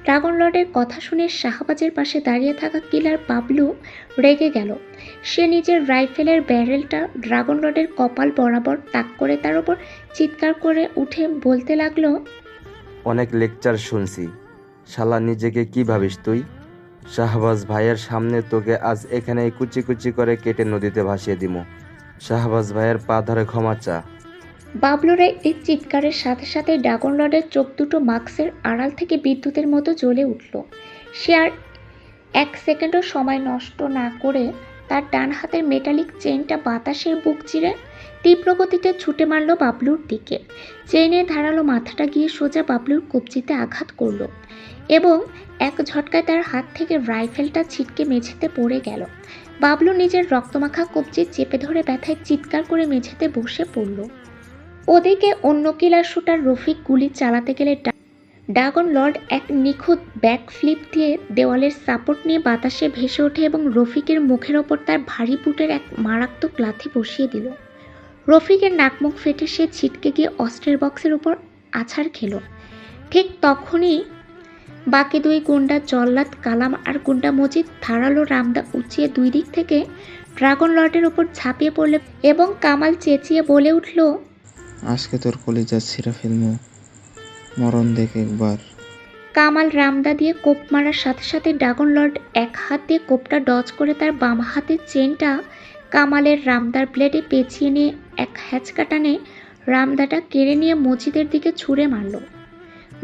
ড্রাগন লর্ডের কথা শুনে শাহবাজের পাশে দাঁড়িয়ে থাকা কিলার বাবলু রেগে গেল। সে নিজের রাইফেলের ব্যারেলটা ড্রাগন লর্ডের কপাল বরাবর তাক করে তার উপর চিৎকার করে উঠে বলতে লাগলো, অনেক লেকচার শুনছি, শালা নিজেকে কি ভাবিস তুই? শাহবাজ ভাইয়ের সামনে তোকে আজ এখানেই কুচি কুচি করে কেটে নদীতে ভাসিয়ে দিমু। শাহবাজ ভাইয়ের পা ধরে ক্ষমা চা। বাবলুর এই চিৎকারের সাথে সাথে ড্রাগন লর্ডের চোখ দুটো মাস্কের আড়াল থেকে বিদ্যুতের মতো জ্বলে উঠল। সে আর এক সেকেন্ডও সময় নষ্ট না করে তার ডান হাতের মেটালিক চেইনটা বাতাসের বুক চিরে তীব্র গতিতে ছুটে মারল বাবলুর দিকে। চেইনের ধারালো মাথাটা গিয়ে সোজা বাবলুর কবজিতে আঘাত করল এবং এক ঝটকায় তার হাত থেকে রাইফেলটা ছিটকে মেঝেতে পড়ে গেল। বাবলু নিজের রক্তমাখা কবজি চেপে ধরে ব্যথায় চিৎকার করে মেঝেতে বসে পড়ল। ওদিকে অন্য কিলার শুটার রফিক গুলি চালাতে গেলে ড্রাগন লর্ড এক নিখুঁত ব্যাক ফ্লিপ দিয়ে দেওয়ালের সাপোর্ট নিয়ে বাতাসে ভেসে ওঠে এবং রফিকের মুখের ওপর তার ভারী বুটের এক মারাত্মক লাথি বসিয়ে দিল। রফিকের নাকমুখ ফেটে সে ছিটকে গিয়ে অস্ত্রের বক্সের উপর আছাড় খেল। ঠিক তখনই বাকি দুই গুন্ডা জল্লাদ কালাম আর গুন্ডা মজিদ ধারালো রামদা উঁচিয়ে দুই দিক থেকে ড্রাগন লর্ডের ওপর ঝাঁপিয়ে পড়লে এবং কামাল চেঁচিয়ে বলে উঠল, আজকে তোর কলিজা ছিঁড়ে ফেলবো, মরণ দেখ একবার। কামাল রামদা দিয়ে কোপ মারার সাথে সাথে ড্রাগন লর্ড এক হাত দিয়ে কোপটা ডজ করে তার বাম হাতের চেনটা কামালের রামদার ব্লেডে পেঁচিয়ে নিয়ে এক হ্যাচকা টানে রামদাটা কেড়ে নিয়ে মজিদের দিকে ছুঁড়ে মারল।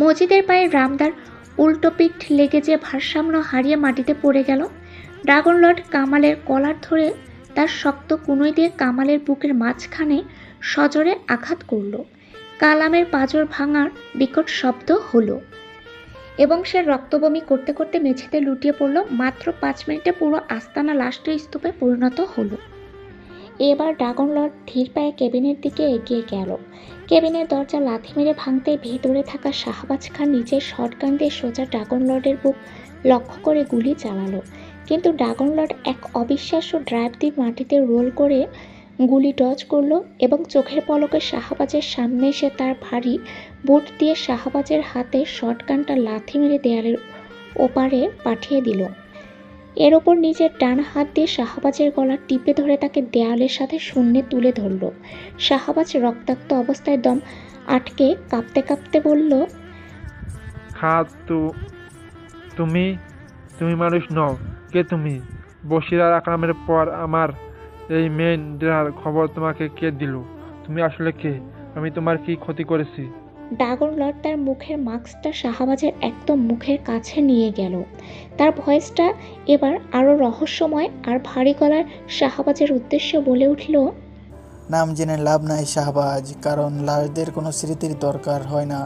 মজিদের পায়ে রামদার উল্টো পিঠ লেগে যে ভারসাম্য হারিয়ে মাটিতে পড়ে গেল। ড্রাগন লর্ড কামালের কলার ধরে তার শক্ত কুনোই দিয়ে কামালের বুকের মাঝখানে সজোরে আঘাত করল। কালামের পাঁজর ভাঙার বিকট শব্দ হলো এবং সে রক্তবমি করতে করতে মেঝেতে লুটিয়ে পড়ল। মাত্র 5 মিনিটে পুরো আস্তানা লাশের স্তূপে পরিণত হলো। এবার ড্রাগন লর্ড ধীর পায়ে কেবিনের দিকে এগিয়ে গেল। কেবিনের দরজা লাথি মেরে ভাঙতে ভেতরে থাকা শাহবাজ খান নিজের শটগান দিয়ে সোজা ড্রাগন লর্ডের বুক লক্ষ্য করে গুলি চালালো, কিন্তু ড্রাগন লর্ড এক অবিশ্বাস্য ড্রাইভ দিয়ে মাটিতে রোল করে গুলি ডজ করলো এবং চোখের পলকে শাহবাজের সামনে এসে তার ভারী বুট দিয়ে শাহবাজের হাতে শটগানটা লাথি মেরে দেয়ালের ওপারে পাঠিয়ে দিল। এর ওপর নিজের ডান হাত দিয়ে শাহবাজের গলা টিপে ধরে তাকে দেয়ালের সাথে শূন্যে তুলে ধরল। শাহবাজ রক্তাক্ত অবস্থায় দম আটকে কাঁপতে কাঁপতে বলল, তুমি তুমি মানুষ নও। কে তুমি? বশির আর আকরামের পর আমার এই মেন ডেরার খবর তোমাকে কে দিল? তুমি আসলে কে? আমি তোমার কি ক্ষতি করেছি? ড্রাগন লর্ড তার মুখের মাস্কটা শাহবাজের একদম মুখের কাছে নিয়ে গেল। তার ভয়েসটা এবার আরো রহস্যময় আর ভারী গলার শাহবাজের উদ্দেশ্যে বলে উঠল, নাম জেনে লাভ নাই শাহবাজ, কারণ লাশদের কোনো স্মৃতির দরকার হয় না।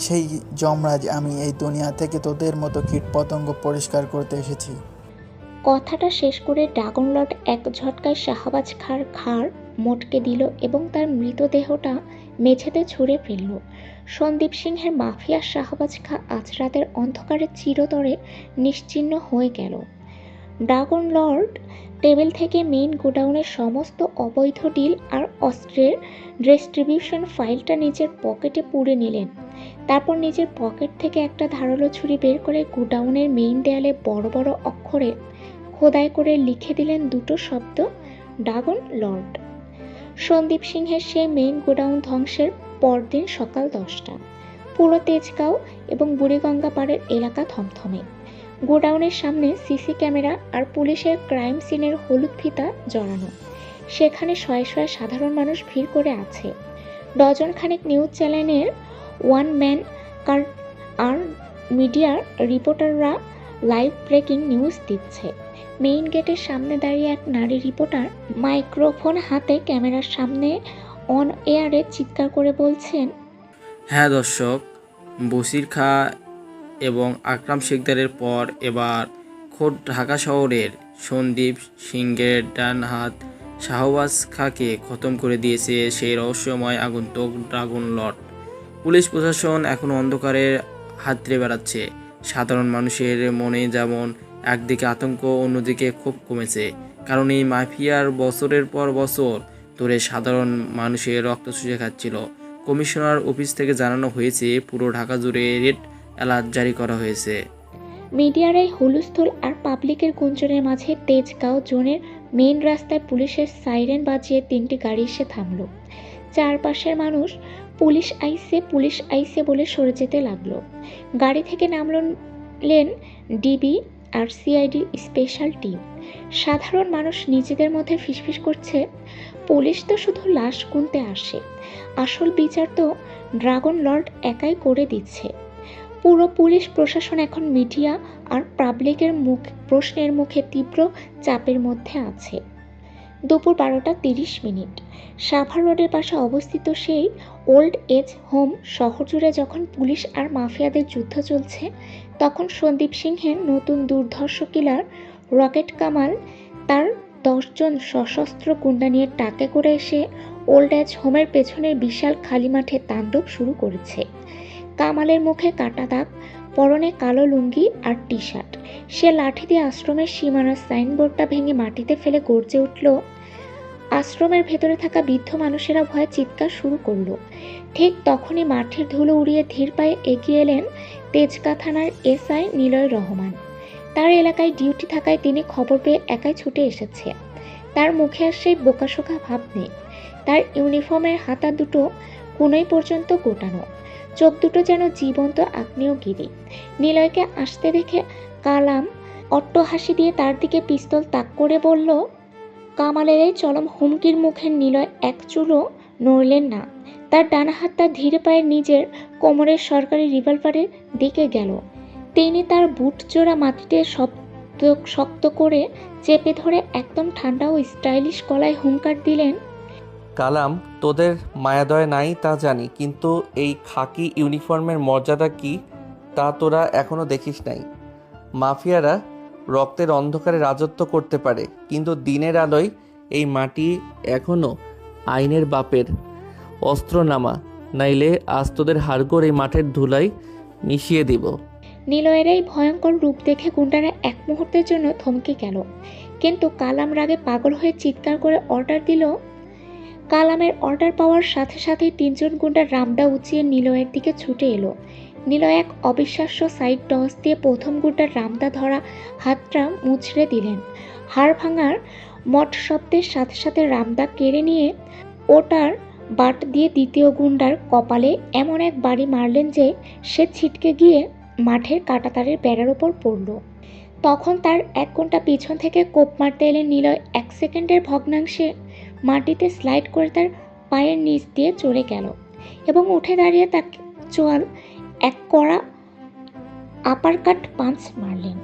সেই যমরাজ আমি এই দুনিয়া থেকে তোদের মতো কীট পতঙ্গ পরিষ্কার করতে এসেছি। কথাটা শেষ করে ড্রাগন লর্ড এক ঝটকায় শাহবাজ খাঁর ঘাড় মটকে দিল এবং তার মৃতদেহটা মেঝেতে ছুঁড়ে ফেলল। সন্দীপ সিংহের মাফিয়া শাহবাজ খা আজ রাতের অন্ধকারে চিরতরে নিশ্চিহ্ন হয়ে গেল। ড্রাগন লর্ড টেবিল থেকে মেইন গোডাউনের সমস্ত অবৈধ ডিল আর অস্ত্রের ডিস্ট্রিবিউশন ফাইলটা নিজের পকেটে পুরে নিলেন। তারপর নিজের পকেট থেকে একটা ধারালো ছুরি বের করে গোডাউনের মেইন দেয়ালে বড় বড় অক্ষরে খোদাই করে লিখে দিলেন দুটো শব্দ, ড্রাগন লর্ড। সন্দীপ সিংহের সেই মেইন গোডাউন ধ্বংসের পরদিন সকাল 10টা। পুরো তেজগাঁও এবং বুড়িগঙ্গা পাড়ের এলাকা থমথমে। গোডাউনের সামনে সিসি ক্যামেরা আর পুলিশের ক্রাইম সিনের হলুদ ফিতা জড়ানো। সেখানে শয়ে শয়ে সাধারণ মানুষ ভিড় করে আছে। ডজন খানেক নিউজ চ্যানেলের ওয়ান ম্যান কার আর মিডিয়ার রিপোর্টাররা লাইভ ব্রেকিং নিউজ দিচ্ছে। মেইন গেটের সামনে দাঁড়িয়ে এক নারী রিপোর্টার মাইক্রোফোন হাতে ক্যামেরার সামনে অন এয়ারে চিৎকার করে বলছেন, হ্যাঁ দর্শক, বশির খা এবং আকরাম শিকদারের পর এবার খোদ ঢাকা শহরের সন্দীপ সিংহের ডান হাত শাহবাজ খাকে খতম করে দিয়েছে সেই রহস্যময় আগন্তুক ড্রাগন লর্ড। পুলিশ প্রশাসন এখনও অন্ধকারের হাতড়ে বেড়াচ্ছে। সাধারণ মানুষের মনে যেমন একদিকে আতঙ্ক, অন্যদিকে ক্ষোভ কমেছে, কারণ এই মাফিয়ার বছরের পর বছর ধরে সাধারণ মানুষের রক্ত চুষে খাচ্ছিল। কমিশনার অফিস থেকে জানানো হয়েছে পুরো ঢাকা জুড়ে রেড অ্যালার্ট জারি করা হয়েছে। মিডিয়ার এই হুলস্থুল আর পাবলিকের গুঞ্জনের মাঝে তেজগাঁও জোনের মেইন রাস্তায় পুলিশের সাইরেন বাজিয়ে 3টি গাড়ি এসে থামলো। চারপাশের মানুষ পুলিশ আইসে বলে সরে যেতে লাগলো। গাড়ি থেকে নামলেন ডিবি আর সিআইডির স্পেশাল টিম। সাধারণ মানুষ নিজেদের মধ্যে ফিসফিস করছে, পুলিশ তো শুধু লাশ গুনতে আসে, আসল বিচার তো ড্রাগন লর্ড একাই করে দিচ্ছে। পুরো পুলিশ প্রশাসন এখন মিডিয়া আর পাবলিকের প্রশ্নের মুখে তীব্র চাপের মধ্যে আছে। দুপুর 12:30। সাভার রোডের পাশে অবস্থিত সেই ওল্ড এজ হোম শহর জুড়ে যখন পুলিশ আর মাফিয়াদের যুদ্ধ চলছে, তখন সন্দীপ সিংহের নতুন দুর্ধর্ষ কিলার রকেট কামাল তার 10 জন সশস্ত্র গুন্ডা নিয়ে ট্রাকে করে এসে ওল্ড এজ হোমের পেছনের বিশাল খালি মাঠে তাণ্ডব শুরু করেছে। কামালের মুখে কাটা দাগ, পরনে কালো লুঙ্গি আর টি শার্ট। সে লাঠি দিয়ে আশ্রমের সীমানার সাইনবোর্ডটা ভেঙে মাটিতে ফেলে গর্জে উঠল। আশ্রমের ভেতরে থাকা বৃদ্ধ মানুষেরা ভয়ে চিৎকার শুরু করলো। ঠিক তখনই মাঠের ধুলো উড়িয়ে ধীর পায়ে এগিয়ে এলেন তেজগাঁ থানার এসআই নিলয় রহমান। তার এলাকায় ডিউটি থাকায় তিনি খবর পেয়ে একাই ছুটে এসেছে। তার মুখে আর সেই বোকাশোকা ভাব নেই। তার ইউনিফর্মের হাতা দুটো কোনোই পর্যন্ত গোটানো, চোখ দুটো যেন জীবন্ত আগ্নেয়গিরি। নিলয়কে আসতে দেখে কালাম অট্ট হাসি দিয়ে তার দিকে পিস্তল তাক করে বলল। কামালের এই চরম হুমকির মুখে নিলয় এক চুলও নড়লেন না। তার ডানা হাতটা ধীরে পায়ে নিজের কোমরের সরকারি রিভলভারের দিকে গেল। তিনি তার বুট জোড়া মাটিতে শক্ত করে চেপে ধরে একদম ঠান্ডা ও স্টাইলিশ গলায় হুঙ্কার দিলেন। কালাম, তোদের মায়াদয় নাই তা জানি, কিন্তু এই খাকি ইউনিফর্মের মর্যাদা কি তা তোরা এখনো দেখিস নাই। মাফিয়ারা রক্তের অন্ধকারে রাজত্ব করতে পারে, কিন্তু দিনের আলোয় এই মাটি এখনো আইনের বাপের। অস্ত্র নামা, নাইলে আজ তোদের হাড়গোড় এই মাঠের ধুলাই মিশিয়ে দিব। নিলয়ের এই ভয়ঙ্কর রূপ দেখে গুন্ডারা এক মুহূর্তের জন্য থমকে গেল, কিন্তু কালাম রাগে পাগল হয়ে চিৎকার করে অর্ডার দিল। কালামের অর্ডার পাওয়ার সাথে সাথেই 3 জন গুন্ডা রামদা উঁচিয়ে নিলয়ের দিকে ছুটে এলো। নিলয় এক অবিশ্বাস্য সাইড টস দিয়ে প্রথম গুন্ডার রামদা ধরা হাতটা মুচড়ে দিলেন। হাড় ভাঙার মট শব্দের সাথে সাথে রামদা কেড়ে নিয়ে ওটার বাট দিয়ে দ্বিতীয় গুন্ডার কপালে এমন এক বাড়ি মারলেন যে সে ছিটকে গিয়ে মাঠের কাঁটাতারের বেড়ার ওপর পড়ল। তখন তার 1 ঘন্টা পিছন থেকে কোপ মারতে এলেন নিলয় 1 সেকেন্ডের ভগ্নাংশে মাটিতে স্লাইড করে তার পায়ের নিচ দিয়ে চলে গেল এবং উঠে দাঁড়িয়ে তার চোয়াল এক কড়া আপারকাট পাঞ্চ মারলেন।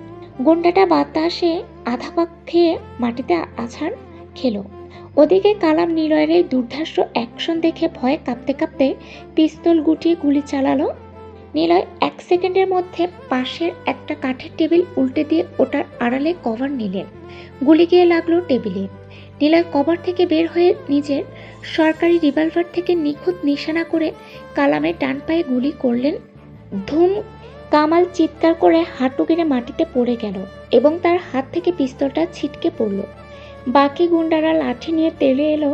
গুন্ডাটা বাতাসে আধা পাক খেয়ে মাটিতে আছাড় খেল। ওদিকে কালাম নিলয়ের এই দুর্ধর্ষ অ্যাকশন দেখে ভয়ে কাঁপতে কাঁপতে পিস্তল গুটিয়ে গুলি চালালো। নিলয় 1 সেকেন্ডের মধ্যে পাশের একটা কাঠের টেবিল উল্টে দিয়ে ওটার আড়ালে কভার নিলেন। গুলি গিয়ে লাগলো টেবিলে। নিলয় কভার থেকে বের হয়ে নিজের সরকারি রিভলভার থেকে নিখুঁত নিশানা করে কালামের ডান পায়ে গুলি করলেন। ধুম! কামাল চিৎকার করে হাঁটু গেড়ে মাটিতে পড়ে গেল এবং তার হাত থেকে পিস্তলটা ছিটকে পড়ল। বাকি গুন্ডারা লাঠি নিয়ে তেড়ে এলো।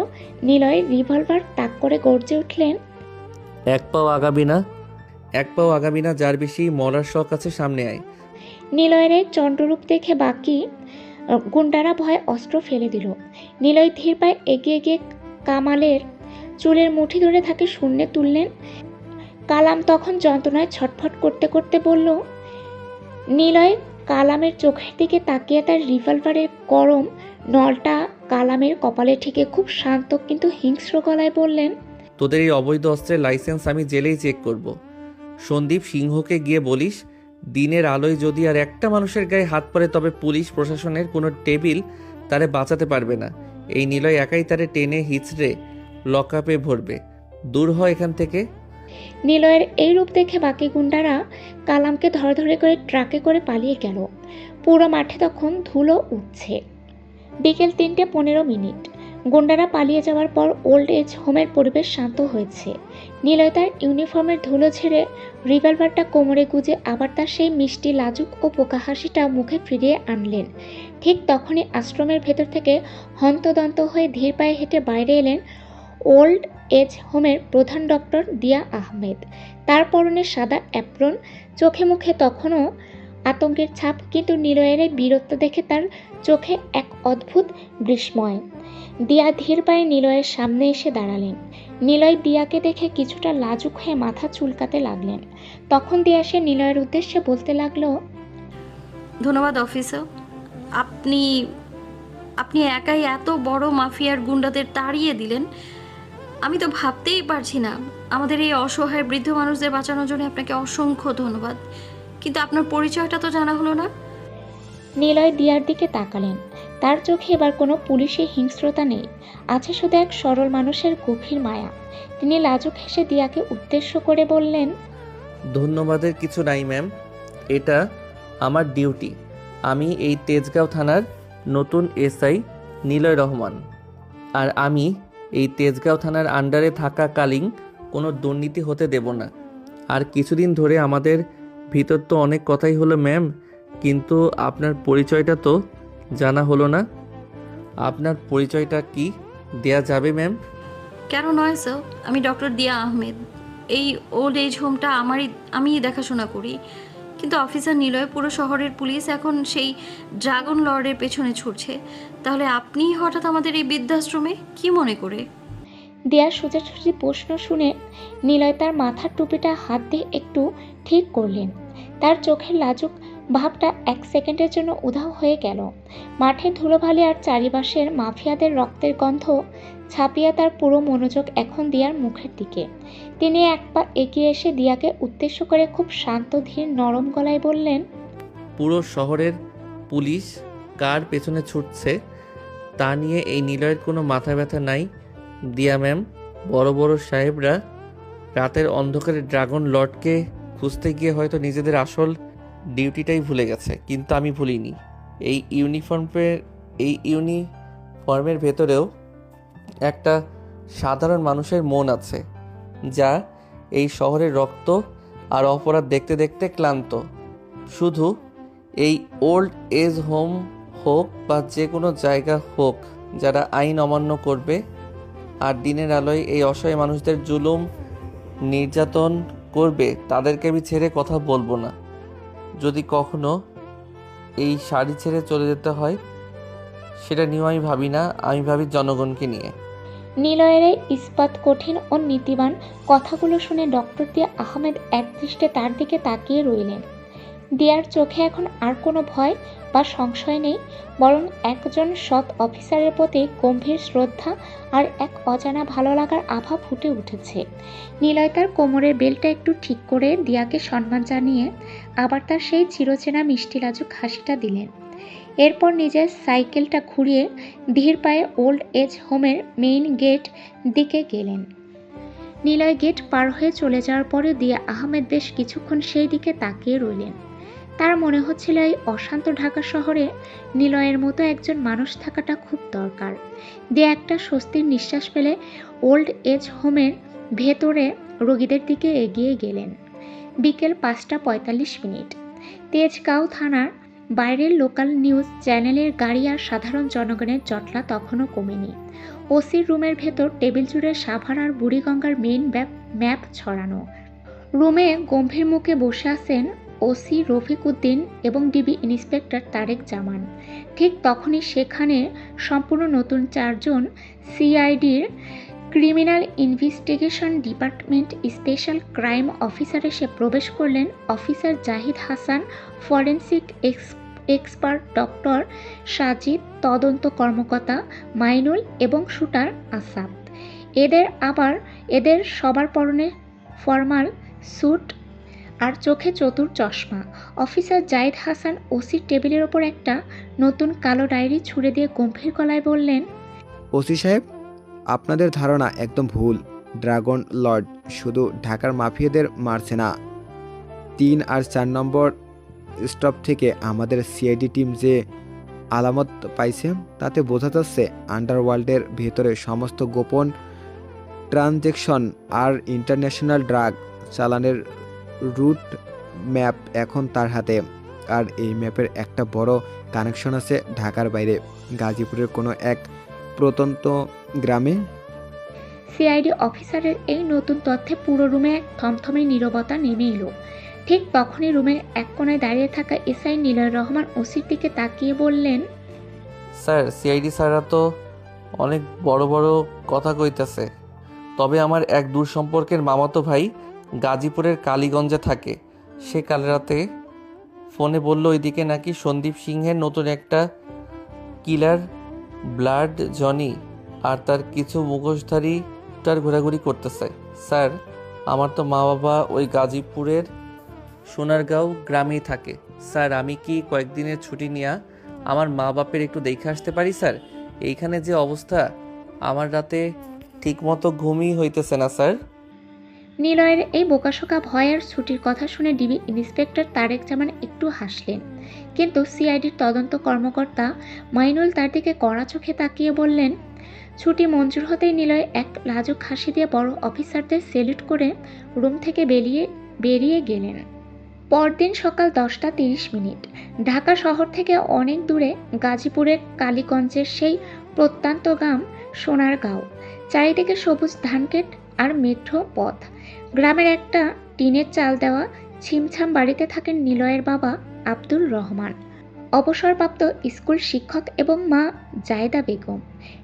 নিলয় রিভলভার তাক করে গর্জে উঠলেন। এক পাও আগাবি না, যার বেশি মরার শখ আছে সামনে আয়। নিলয়ের এই চন্দ্ররূপ দেখে বাকি গুন্ডারা ভয়ে অস্ত্র ফেলে দিল। নিলয় ধীর পায়ে এগিয়ে গিয়ে কামালের চুলের মুঠি ধরে তাকে শূন্যে তুললেন। কালাম তখন যন্ত্রণায় ছটফট করতে করতে বলল। নিলয় কালামের চোখের দিকে তাকিয়ে তার রিভলভারের গরম নলটা কালামের কপালে ঠেকে খুব শান্ত কিন্তু হিংস্র গলায় বললেন। তোদের এই অবৈধ অস্ত্রের লাইসেন্স আমি জেলেই চেক করব। সন্দীপ সিংহকে গিয়ে বলিস, দিনের আলোয় যদি আর একটা মানুষের গায়ে হাত পড়ে তবে পুলিশ প্রশাসনের কোনো টেবিল তারে বাঁচাতে পারবে না। এই নিলয় একাই তারে টেনে হিচড়ে লকআপে ভরবে। দূর হয় এখান থেকে। নিলয়ের এই রূপ দেখে বাকি গুন্ডারা কালামকে ধরে করে ট্রাকে করে পালিয়ে গেল। পুরো মাঠে তখন ধুলো উঠছে। বিকেল 3:15। গুন্ডারা পালিয়ে যাওয়ার পর ওল্ড এজ হোমের পরিবেশ শান্ত হয়েছে। নিলয় তার ইউনিফর্মের ধুলো ছেড়ে রিভলভারটা কোমরে গুজে আবার তার সেই মিষ্টি লাজুক ও পোকা হাসিটা মুখে ফিরিয়ে আনলেন। ঠিক তখনই আশ্রমের ভেতর থেকে হন্তদন্ত হয়ে ধীর পায়ে হেঁটে বাইরে এলেন ওল্ড এজ হোমের প্রধান ডক্টর দিয়া আহমেদ। তার পরনে সাদা অ্যাপ্রন, চোখে মুখে তখনও আতঙ্কের ছাপ, কিন্তু নিলয়ের এই বীরত্ব দেখে তার চোখে এক অদ্ভুত বিস্ময়। দিয়া ধীর পায়ে নিলয়ের সামনে এসে দাঁড়ালেন। নিলয় দিয়াকে দেখে কিছুটা লাজুক হয়ে মাথা চুলকাতে লাগলেন। তখন দিয়া সে নিলয়ের উদ্দেশ্যে বলতে লাগলো। ধন্যবাদ অফিসার। আপনি আপনি একাই এত বড় মাফিয়ার গুন্ডাদের তাড়িয়ে দিলেন। আমি তো ভাবতেই পারছি না। আমাদের এই অসহায় বৃদ্ধ মানুষদের বাঁচানোর জন্য আপনাকে অসংখ্য ধন্যবাদ। কিন্তু আপনার পরিচয়টা তো জানা হলো না। নিলয় দিয়ার দিকে তাকালেন। তার চোখে এবার কোনো পুলিশি হিংস্রতা নেই, আছে শুধু এক সরল মানুষের গভীর মায়া। তিনি লাজুক হেসে দিয়াকে উদ্দেশ্য করে বললেন, ধন্যবাদের কিছু নাই ম্যাম, এটা আমার ডিউটি। আমি এই তেজগাঁও থানার নতুন এসআই নিলয় রহমান, আর আমি এই তেজগাঁও থানার আন্ডারে থাকাকালীন কোনো দুর্নীতি হতে দেব না। আর কিছুদিন ধরে আমাদের ভিতর তো অনেক কথাই হলো ম্যাম, কিন্তু আপনার পরিচয়টা তো জানা হলো না। আপনার পরিচয়টা কি দেয়া যাবে ম্যাম? কেন নয় স্যার, আমি ডক্টর দিয়া আহমেদ। এই ওল্ড এজ হোমটা আমিই দেখাশোনা করি। কিন্তু অফিসার নিলয়, পুরো শহরের পুলিশ এখন সেই ড্রাগন লর্ডের পেছনে ছুটছে। তাহলে আপনি হঠাৎ আমাদের এই বৃদ্ধাশ্রমে কি মনে করে? দিয়ার সোজাসুজি প্রশ্ন শুনে নিলয় তার মাথার টুপিটা হাত দিয়ে একটু ঠিক করলেন। তার চোখের লাজুক ভাবটা এক সেকেন্ডের জন্য উধাও হয়ে গেল। মাঠে ধুলোবালি আর চারিপাশের মাফিয়াদের রক্তের গন্ধ ছাপিয়ে তার পুরো মনোযোগ এখন দিয়ার মুখের দিকে। তিনি এক পা এগিয়ে এসে দিয়াকে উদ্দেশ্য করে খুব শান্ত ধীর নরম গলায় বললেন, পুরো শহরের পুলিশ কার পেছনে ছুটছে তা নিয়ে এই নিলয়ের কোনো মাথা ব্যথা নাই দিয়া ম্যাম। বড় বড় সাহেবরা রাতের অন্ধকারে ড্রাগন লর্ডকে খুঁজতে গিয়ে হয়তো নিজেদের আসল ডিউটিটাই ভুলে গেছে, কিন্তু আমি ভুলিনি। এই ইউনিফর্মের ভেতরেও একটা সাধারণ মানুষের মন আছে, যা এই শহরের রক্ত আর অপরাধ দেখতে দেখতে ক্লান্ত। শুধু এই ওল্ড এজ হোম হোক বা যে কোনো জায়গা হোক, যারা আইন অমান্য করবে আর দিনের আলোয় এই অসহায় মানুষদের জুলুম নির্যাতন করবে, তাদেরকে আমি ছেড়ে কথা বলবো না। যদি কখনো এই শাড়ি ছেড়ে চলে যেতে হয়, সেটা নিয়েও আমি ভাবি না, আমি ভাবি জনগণকে নিয়ে। নিলয়ের এই ইস্পাত কঠিন ও নীতিবান কথাগুলো শুনে ডক্টর দিয়া আহমেদ একদৃষ্টে তার দিকে তাকিয়ে রইলেন। দিয়ার চোখে এখন আর কোনো ভয় বা সংশয় নেই, বরং একজন সৎ অফিসারের প্রতি গম্ভীর শ্রদ্ধা আর এক অজানা ভালো লাগার আভা ফুটে উঠেছে। নিলয় তার কোমরের বেলটা একটু ঠিক করে দিয়াকে সম্মান জানিয়ে আবার তার সেই চিরচেনা মিষ্টি লাজুক হাসিটা দিলেন। এরপর নিজের সাইকেলটা ঘুরিয়ে ধীর পায়ে ওল্ড এজ হোমের মেইন গেট দিকে গেলেন। নিলয় গেট পার হয়ে চলে যাওয়ার পরে দিয়া আহমেদ বেশ কিছুক্ষণ সেই দিকে তাকিয়ে রইলেন। তার মনে হচ্ছিল এই অশান্ত ঢাকা শহরে নিলয়ের মতো একজন মানুষ থাকাটা খুব দরকার। দিয়া একটা স্বস্তির নিঃশ্বাস ফেলে ওল্ড এজ হোমের ভেতরে রোগীদের দিকে এগিয়ে গেলেন। বিকেল 5:45। তেজগাঁও থানার বাইরের লোকাল নিউজ চ্যানেলের গাড়ি আর সাধারণ জনগণের জটলা তখনও কমেনি। ওসির রুমের ভেতর টেবিল জুড়ে সাভার আর বুড়িগঙ্গার মেইন ম্যাপ ছড়ানো। রুমে গম্ভীর মুখে বসে আছেন ওসি রফিক উদ্দিন এবং ডিবি ইন্সপেক্টর তারেক জামান। ঠিক তখনই সেখানে সম্পূর্ণ নতুন 4 জন সিআইডির criminal investigation department special crime officer এসে প্রবেশ করলেন। Officer Zahid Hasan, forensic expert doctor Sajid, তদন্ত কর্মকর্তা মাইনুল এবং শুটার আসাদ। এদের সবার পরনে ফর্মাল স্যুট আর চোখে চতুর চশমা। অফিসার জাহিদ হাসান ওসির টেবিলের ওপর একটা নতুন কালো ডায়েরি ছুঁড়ে দিয়ে গম্ভীর গলায় বললেন, ওসি সাহেব, আপনাদের ধারণা একদম ভুল। ড্রাগন লর্ড শুধু ঢাকার মাফিয়াদের মারছে না। 3 আর 4 নম্বর স্টপ থেকে আমাদের সিআইডি টিম যে আলামত পাইছে তাতে বোঝা যাচ্ছে আন্ডারওয়ার্ল্ডের ভেতরে সমস্ত গোপন ট্রানজ্যাকশন আর ইন্টারন্যাশনাল ড্রাগ চালানের রুট ম্যাপ এখন তার হাতে। আর এই ম্যাপের একটা বড় কানেকশন আছে ঢাকার বাইরে, গাজীপুরের কোনো এক প্রত্যন্ত গ্রামে। সিআইডি অফিসারের এই নতুন তথ্যে পুরো রুমে এক থমথমে নীরবতা নেমে এলো। ঠিক তখনই রুমের এক কোণায় দাঁড়িয়ে থাকা এসআই নিলয় রহমান ওসির দিকে তাকিয়ে বললেন, স্যার, সিআইডি স্যাররা তো অনেক বড় বড় কথা কইতেছে, তবে আমার এক দূর সম্পর্কের মামাতো ভাই গাজীপুরের কালীগঞ্জে থাকে। সে কাল রাতে ফোনে বলল ওইদিকে নাকি সন্দীপ সিংহের নতুন একটা কিলার ব্লাড জনি আর তার কিছু মুখোশধারী তার ঘোরাঘুরি করতেছে। স্যার, আমার তো মা বাবা ওই গাজীপুরের সোনারগাঁও গ্রামেই থাকে। স্যার, আমি কি কয়েকদিনের ছুটি নিয়ে আমার মা বাপের একটু দেখে আসতে পারি স্যার? এইখানে যে অবস্থা, আমার রাতে ঠিকমতো ঘুমই হইতেছে না স্যার। নিলয়ের এই বোকাশোকা ভয়ের ছুটির কথা শুনে ডিবি ইন্সপেক্টর তারেক জামান একটু হাসলেন, কিন্তু সিআইডির তদন্ত কর্মকর্তা মাইনুল তার দিকে কড়া চোখে তাকিয়ে বললেন, ছুটি মঞ্জুর হতেই নিলয় এক লাজুক হাসি দিয়ে বড় অফিসারদের সেলুট করে রুম থেকে বেরিয়ে গেলেন। পরদিন সকাল 10:30। ঢাকা শহর থেকে অনেক দূরে গাজীপুরের কালীগঞ্জের সেই প্রত্যন্ত গ্রাম সোনারগাঁও। চারিদিকে সবুজ ধানক্ষেত আর মেঠো পথ। গ্রামের একটা টিনের চাল দেওয়া ছিমছাম বাড়িতে থাকেন নিলয়ের বাবা আব্দুল রহমান, অবসরপ্রাপ্ত স্কুল শিক্ষক, এবং মা জায়েদা বেগম।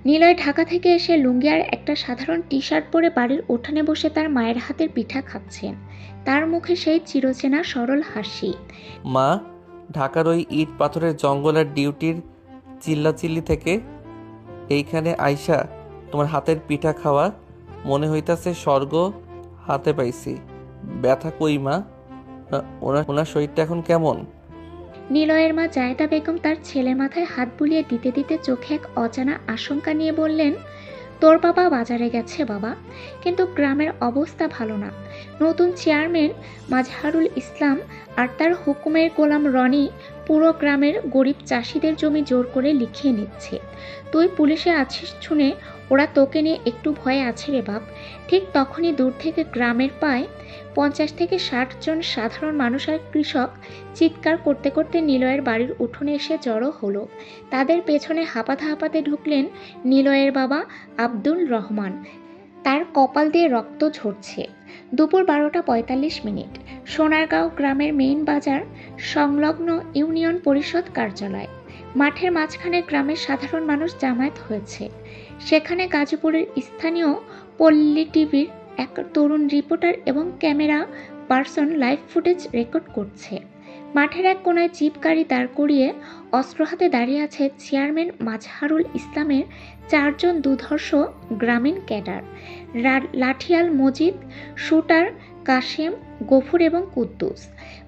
নিলয় ঢাকা থেকে এসে লুঙ্গি আর একটা সাধারণ টি শার্ট পরে বাড়ির উঠানে বসে তার মায়ের হাতের পিঠা খাচ্ছেন। তার মুখে সেই চিরচেনা সরল হাসি। মা, ঢাকার ওই ইট পাথরের জঙ্গল আর ডিউটির চিল্লাচিল্লি থেকে এইখানে আইসা তোমার হাতের পিঠা খাওয়া মনে হইতাছে স্বর্গ হাতে পাইছি। ব্যথা কই মা? ওনার শরীরটা এখন কেমন? নিলয়ের মা জায়েদা বেগম তার ছেলের মাথায় হাত বুলিয়ে দিতে দিতে চোখে এক অজানা আশঙ্কা নিয়ে বললেন, তোর বাবা বাজারে গেছে বাবা, কিন্তু গ্রামের অবস্থা ভালো না। নতুন চেয়ারম্যান মাজহারুল ইসলাম আর তার হুকুমের গোলাম রনি পুরো গ্রামের গরিব চাষিদের জমি জোর করে লিখিয়ে নিচ্ছে। তুই পুলিশে আছিস শুনে ওরা তোকে নিয়ে একটু ভয়ে আছে রে বাপ। ঠিক তখনই দূর থেকে গ্রামের প্রায় 50 থেকে 60 জন সাধারণ মানুষ আর কৃষক চিৎকার করতে করতে নিলয়ের বাড়ির উঠোনে এসে জড়ো হলো। তাদের পেছনে হাঁপাতে হাঁপাতে ঢুকলেন নিলয়ের বাবা আব্দুল রহমান। তার কপাল দিয়ে রক্ত ঝরছে। দুপুর 12:45। সোনারগাঁও গ্রামের মেইন বাজার সংলগ্ন ইউনিয়ন পরিষদ কার্যালয়। মাঠের মাঝখানে গ্রামের সাধারণ মানুষ জামায়াত হয়েছে। সেখানে গাজীপুরের স্থানীয় পল্লী টিভির এক তরুণ রিপোর্টার এবং camera person live footage record করছে। মাঠের এক কোনায় জিপ গাড়ি দাঁড় করিয়ে অস্ত্র হাতে দাঁড়িয়ে আছে চেয়ারম্যান মাজহারুল ইসলামের 4 জন দুর্ধর্ষ গ্রামীণ ক্যাডার, লাঠিয়াল মজিদ, শুটার কাশেম, গফুর এবং কুদ্দুস।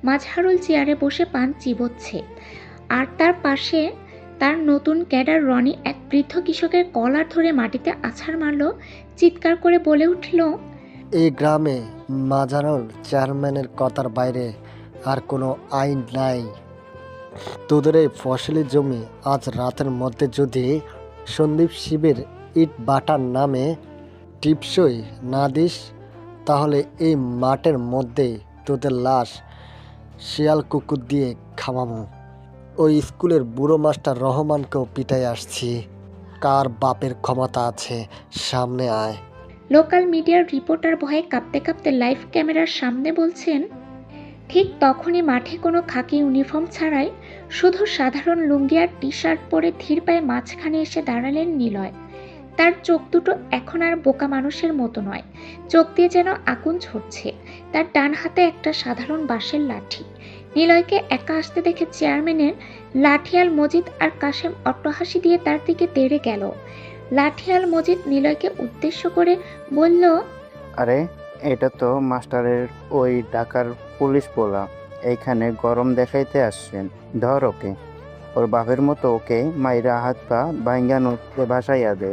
মাজহারুল চেয়ারে বসে পান চিবোচ্ছে, আর তার পাশে তার নতুন ক্যাডার রনি এক বৃদ্ধ কৃষকের কলার ধরে মাটিতে আছাড় মারল, চিৎকার করে বলে উঠল, এই গ্রামে মাজানোর চেয়ারম্যানের কথার বাইরে আর কোনো আইন নাই। তোদের এই ফসলি জমি আজ রাতের মধ্যে যদি সন্দীপ শিবের ইট বাটার নামে টিপসই না দিস, তাহলে এই মাঠের মধ্যে তোদের লাশ শিয়াল কুকুর দিয়ে খাওয়াবো। ওই স্কুলের বুড়ো মাস্টার রহমানকেও পিটাই আসছি। কার বাপের ক্ষমতা আছে, সামনে আয়। লোকাল মিডিয়ার রিপোর্টার ভয়ে কাঁপতে কাঁপতে লাইভ ক্যামেরার সামনে বলছেন। ঠিক তখনই মাঠে কোনো খাকি ইউনিফর্ম ছাড়াই শুধু সাধারণ লুঙ্গি আর টি শার্ট পরে ধীর পায়ে মাঝখানে এসে দাঁড়ালেন নিলয়। তার চোখ দুটো এখন আর বোকা মানুষের মতো নয়, চোখ দিয়ে যেন আগুন ঝরছে। তার ডান হাতে একটা সাধারণ বাঁশের লাঠি। নিলয়কে একা আসতে দেখে চেয়ারম্যানের লাঠিয়াল মজিদ আর কাশেম অট্টহাসি দিয়ে তার দিকে তেড়ে গেল। লাঠিয়াল মজিদ নিলয়কে উদ্দেশ্য করে বলল, আরে এটা তো মাস্টারের ওই ঢাকার পুলিশ পোলা, এইখানে গরম দেখাইতে আসছেন, ধর ওকে। ওর বাপের মতো ওকে মাইরা হাত পা ভাঙ্গা নদীতে ভাসাইয়া দে।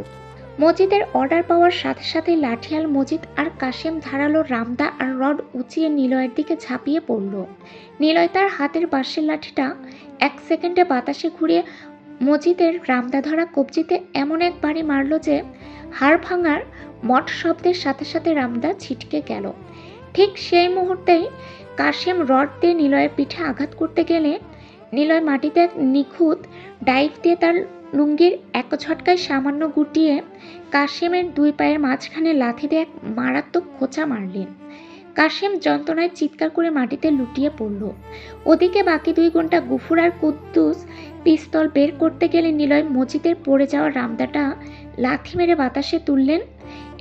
মজিদের অর্ডার পাওয়ার সাথে সাথে লাঠিয়াল মজিদ আর কাশেম ধারালো রামদা আর রড উঁচিয়ে নিলয়ের দিকে ঝাঁপিয়ে পড়ল। নিলয় তার হাতের বাঁশের লাঠিটা 1 সেকেন্ডে বাতাসে ঘুরিয়ে মজিদের রামদা ধরা কবজিতে এমন এক বাড়ি মারল যে হাড় ভাঙার মঠ শব্দের সাথে সাথে রামদা ছিটকে গেল। ঠিক সেই মুহূর্তেই কাশেম রড দিয়ে নিলয়ের পিঠে আঘাত করতে গেলে নিলয় মাটিতে এক নিখুঁত ডাইভ দিয়ে তার লুঙ্গির এক ঝটকায় সামান্য গুটিয়ে কাশেমের 2 পায়ের মাঝখানে লাথি দিয়ে এক মারাত্মক খোঁচা মারলেন। কাশেম যন্ত্রণায় চিৎকার করে মাটিতে লুটিয়ে পড়ল। ওদিকে বাকি 2 ঘন্টা গুফুর আর কুদ্দুস পিস্তল বের করতে গেলে নিলয় মজিদের পড়ে যাওয়া রামদাটা লাথি মেরে বাতাসে তুললেন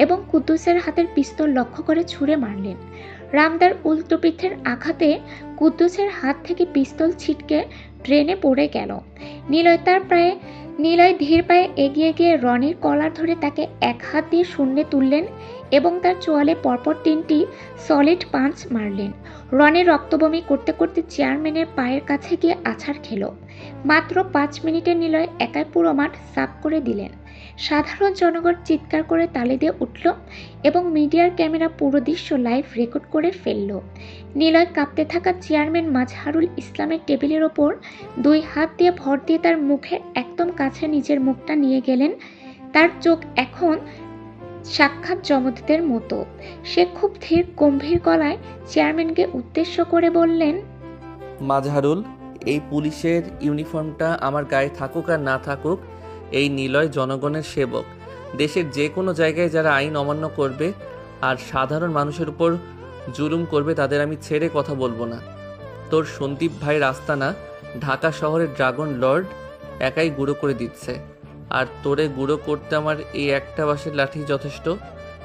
এবং কুদ্দুসের হাতের পিস্তল লক্ষ্য করে ছুঁড়ে মারলেন। রামদার উল্টো পিঠের আঘাতে কুদ্দুসের হাত থেকে পিস্তল ছিটকে ট্রেনে পড়ে গেল। নিলয় ধীর পায়ে এগিয়ে গিয়ে রনির কলার ধরে তাকে এক হাত দিয়ে শূন্যে তুললেন এবং তার চোয়ালে পরপর 3টি সলিড পাঞ্চ মারলেন। রনি রক্তবমি করতে করতে চেয়ারম্যানের পায়ের কাছে গিয়ে আছাড় খেল। মাত্র 5 মিনিটে নিলয় একাই পুরো মাঠ সাফ করে দিলেন। সাধারণ জনগণ চিৎকার করে তালি দিয়ে উঠল এবং মিডিয়ার ক্যামেরা পুরো দৃশ্য লাইভ রেকর্ড করে ফেলল। নিলয় কাঁপতে থাকা চেয়ারম্যান মাজহারুল ইসলামের টেবিলের ওপর 2 হাত দিয়ে ভর দিয়ে তার মুখের একদম কাছে নিজের মুখটা নিয়ে গেলেন। তার চোখ এখন সাক্ষাৎ জমদূতের মতো। সে খুব ধীর গম্ভীর গলায় চেয়ারম্যানকে উদ্দেশ্য করে বললেন, মাজহারুল, এই পুলিশের ইউনিফর্মটা আমার গায়ে থাকুক আর না থাকুক, এই নিলয় জনগণের সেবক। দেশের যে কোনো জায়গায় যারা আইন অমান্য করবে আর সাধারণ মানুষের উপর জুলুম করবে তাদের আমি ছেড়ে কথা বলবো না। তোর সন্দীপ ভাইয়ের আস্তানা ঢাকা শহরের ড্রাগন লর্ড একাই গুঁড়ো করে দিচ্ছে, আর তোরে গুঁড়ো করতে আমার এই একটা বাঁশের লাঠি যথেষ্ট।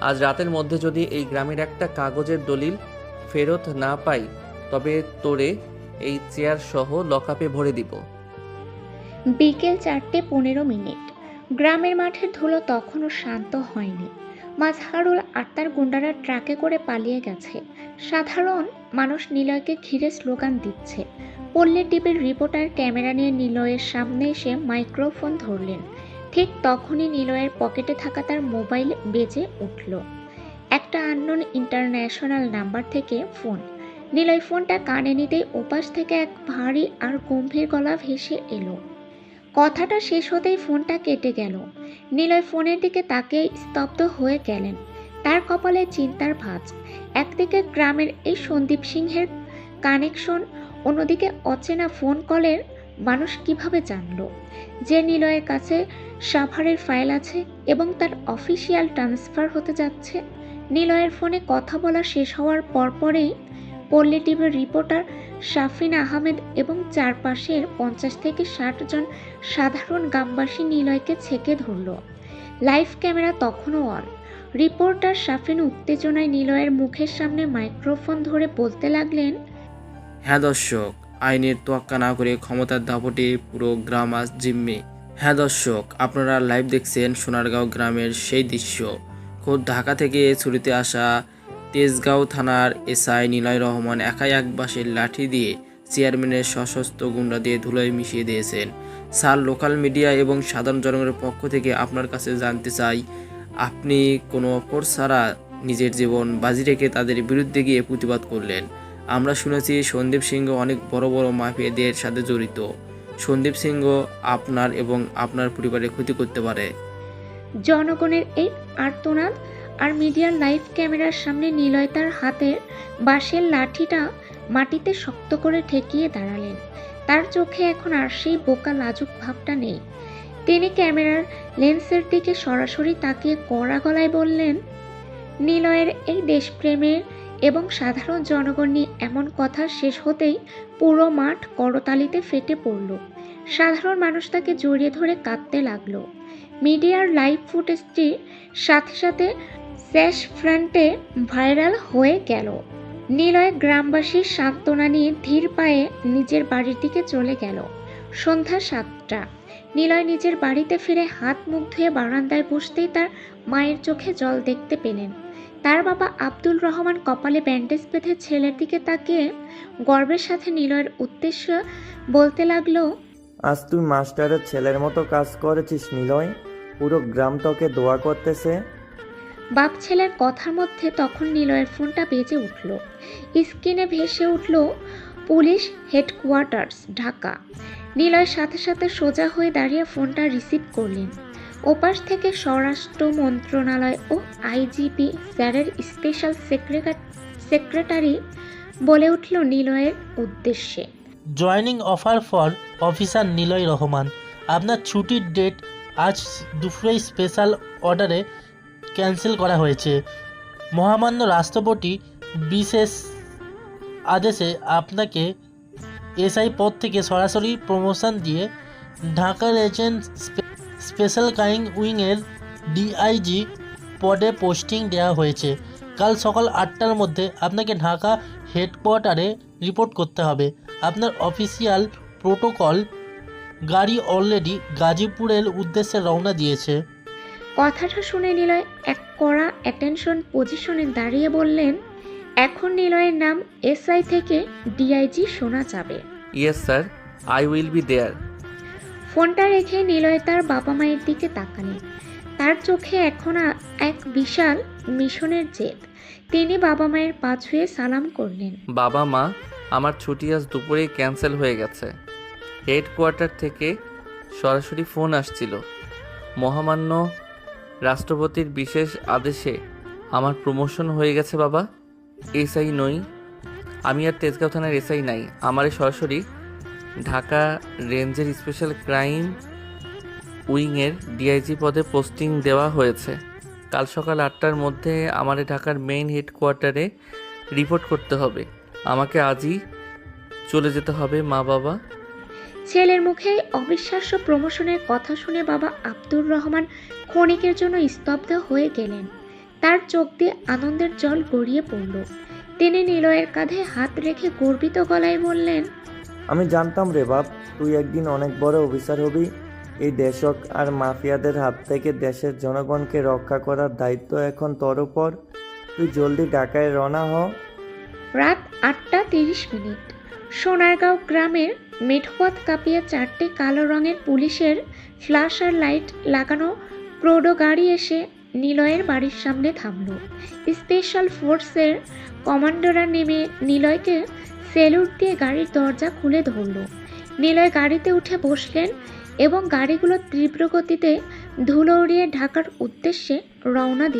আজ রাতের মধ্যে যদি এই গ্রামের একটা কাগজের দলিল ফেরত না পাই তবে তোরে এই চেয়ার সহ লকআপে ভরে দিব। বিকেল 4:15। গ্রামের মাঠের ধুলো তখনও শান্ত হয়নি। মাজহারুল আর তার গুন্ডারা ট্রাকে করে পালিয়ে গেছে। সাধারণ মানুষ নিলয়কে ঘিরে স্লোগান দিচ্ছে। পল্লী টিভির রিপোর্টার ক্যামেরা নিয়ে নিলয়ের সামনে এসে মাইক্রোফোন ধরলেন। ঠিক তখনই নিলয়ের পকেটে থাকা তার মোবাইল বেজে উঠল। একটা আননোন ইন্টারন্যাশনাল নাম্বার থেকে ফোন। নিলয় ফোনটা কানে নিতেই ওপাশ থেকে এক ভারী আর গম্ভীর গলা ভেসে এলো। কথাটা শেষ হতেই ফোনটা কেটে গেল। নিলয় ফোনের দিকে তাকিয়ে স্তব্ধ হয়ে গেলেন। তার কপালে চিন্তার ভাঁজ। একদিকে গ্রামের এই সন্দীপ সিংহের কানেকশন, অন্যদিকে অচেনা ফোন কলের মানুষ কিভাবে জানলো যে নিলয়ের কাছে সাভারের ফাইল আছে এবং তার অফিসিয়াল ট্রান্সফার হতে যাচ্ছে। নিলয়ের ফোনে কথা বলা শেষ হওয়ার পরপরেই পল্লী টিভির রিপোর্টার শাফিন আহমেদ এবং চারপাশের 50 থেকে 60 জন সাধারণ গ্রামবাসী নিলয়কে ছেঁকে ধরল। লাইভ ক্যামেরা তখনও অন। রিপোর্টার শাফিন উত্তেজনায় নিলয়ের মুখের সামনে মাইক্রোফোন ধরে বলতে লাগলেন, হ্যাঁ দর্শক, আইনের তোয়াক্কা না করে ক্ষমতার দাপটে পুরো গ্রাম আজ জিম্মি। হ্যাঁ দর্শক, আপনারা লাইভ দেখছেন সোনারগাঁও গ্রামের সেই দৃশ্য। খোদ ঢাকা থেকে ছুটিতে আসা তেজগাঁও থানার এসআই নিলয় রহমান একাই এক বাঁশের লাঠি দিয়ে চেয়ারম্যানের সশস্ত্র গুন্ডা দিয়ে ধুলোয় মিশিয়ে দিয়েছেন। স্যার, লোকাল মিডিয়া এবং সাধারণ জনগণের পক্ষ থেকে আপনার কাছে জানতে চাই, আপনি কোনো অপর ছাড়া নিজের জীবন বাজি রেখে তাদের বিরুদ্ধে গিয়ে প্রতিবাদ করলেন। আমরা শুনেছি সন্দীপ সিংহ অনেক বড় বড় মাফিয়াদের সাথে জড়িত। সন্দীপ সিংহ আপনার এবং আপনার পরিবারের ক্ষতি করতে পারে। জনগণের এই আর্তনাদ আর মিডিয়ার লাইভ ক্যামেরার সামনে নিলয় তার হাতের বাঁশের লাঠিটা মাটিতে শক্ত করে ঠেকিয়ে দাঁড়ালেন। তার চোখে এখন আর সেই বোকা লাজুক ভাবটা নেই। তিনি ক্যামেরার লেন্সের দিকে সরাসরি তাকিয়ে কড়া গলায় বললেন, নিলয়ের এই দেশপ্রেমের এবং সাধারণ জনগণ নিয়ে এমন কথা শেষ হতেই পুরো মাঠ করতালিতে ফেটে পড়ল। সাধারণ মানুষ তাকে জড়িয়ে ধরে কাঁদতে লাগলো। মিডিয়ার লাইভ ফুটেজটির সাথে সাথে স্যাশ ফ্রন্টে ভাইরাল হয়ে গেল। নিলয় গ্রামবাসীর সান্ত্বনা নিয়ে ধীর পায়ে নিজের বাড়ির দিকে চলে গেল। সন্ধ্যা 7টা। নিলয় নিজের বাড়িতে ফিরে হাত মুখ ধুয়ে বারান্দায় বসতেই তার মায়ের চোখে জল দেখতে পেলেন। তার বাবা আব্দুল রহমান কপালে ব্যান্ডেজ বেঁধে ছেলের দিকে তাকিয়ে গর্বের সাথে নিলয়ের উদ্দেশ্য বলতে লাগলো, আজ তুই মাস্টারের ছেলের মতো কাজ করেছিস নিলয়, পুরো গ্রাম তোকে দোয়া করতেছে। বাপ ছেলের কথার মধ্যে তখন নিলয়ের ফোনটা বেজে উঠল। স্ক্রিনে ভেসে উঠল পুলিশ হেডকোয়ার্টার্স, ঢাকা। নিলয় সাথে সাথে সোজা হয়ে দাঁড়িয়ে ফোনটা রিসিভ করলেন। ওপাশ থেকে স্বরাষ্ট্র মন্ত্রণালয় ও আইজিপি স্যারের স্পেশাল সেক্রেটারি বলে উঠল নিলয়ের উদ্দেশ্যে, joining offer for officer Niloy Rahman. আপনার ছুটির ডেট আজ দুপুরে স্পেশাল অর্ডারে ক্যান্সেল করা হয়েছে। মহামান্য রাষ্ট্রপতি বিশেষ আদেশে আপনাকে এসআই পদ থেকে সরাসরি প্রমোশন দিয়ে ঢাকা রিজিয়ন স্পেশাল ক্রাইম উইংয়ের ডিআইজি পদে পোস্টিং দেওয়া হয়েছে। কাল সকাল 8টার মধ্যে আপনাকে ঢাকা হেডকোয়ার্টারে রিপোর্ট করতে হবে। আপনার অফিসিয়াল প্রোটোকল গাড়ি অলরেডি গাজীপুরের উদ্দেশ্যে রওনা দিয়েছে। কথাটা শুনে নিলয় এক কড়া অ্যাটেনশন পজিশনে দাঁড়িয়ে বললেন, এখন নিলয়ের নাম এসআই থেকে ডিআইজি শোনা যাবে। Yes sir, I will be there. ফোনটা রেখে নিলয় তার বাবা মায়ের দিকে তাকালেন। তার চোখে এখন এক বিশাল মিশনের জেদ। তিনি বাবা মায়ের পা ছুঁয়ে সালাম করলেন। বাবা মা, আমার ছুটি আজ দুপুরেই ক্যান্সেল হয়ে গেছে। হেডকোয়ার্টার থেকে সরাসরি ফোন আসছিল। মহামান্য রাষ্ট্রপতির বিশেষ আদেশে আমার প্রমোশন হয়ে গেছে বাবা। এসআই নই আমি, আর তেজগাঁও থানার এসআই নাই। আমারে সরাসরি ঢাকা রেঞ্জের স্পেশাল ক্রাইম উইংয়ের ডিআইজি পদে পোস্টিং দেওয়া হয়েছে। কাল সকাল 8টার মধ্যে আমারে ঢাকার মেইন হেডকোয়ার্টারে রিপোর্ট করতে হবে। আমাকে আজই চলে যেতে হবে মা বাবা। ছেলের মুখে অবিশ্বাস্য প্রমোশনের কথা শুনে বাবা আব্দুর রহমান ক্ষণিকের জন্য স্তব্ধ হয়ে গেলেন। তার চোখ দিয়ে আনন্দের জল গড়িয়ে পড়ল। তিনি নিলয়ের কাঁধে হাত রেখে গর্বিত গলায় বললেন, আমি জানতাম রে বাপ, তুই একদিন অনেক বড় অফিসার হবি। এই দেশক আর মাফিয়াদের হাত থেকে দেশের জনগণকে রক্ষা করার দায়িত্ব এখন তোর উপর। তুই জলদি ঢাকায় রওনা হ। রাত 8:30। সোনারগাঁও গ্রামের মেঠোপথ কাঁপিয়ে 4টে কালো রঙের পুলিশের ফ্ল্যাশার লাইট লাগানো প্রোডো গাড়ি এসে নিলয়ের বাড়ির সামনে থামল। স্পেশাল ফোর্সের কমান্ডোরা নেমে নিলয়কে সেলুট দিয়ে গাড়ির দরজা খুলে ধরল। নিলয় গাড়িতে উঠে বসলেন এবং গাড়িগুলো তীব্র গতিতে ধুলো উড়িয়ে ঢাকার উদ্দেশ্যে রওনা দিল।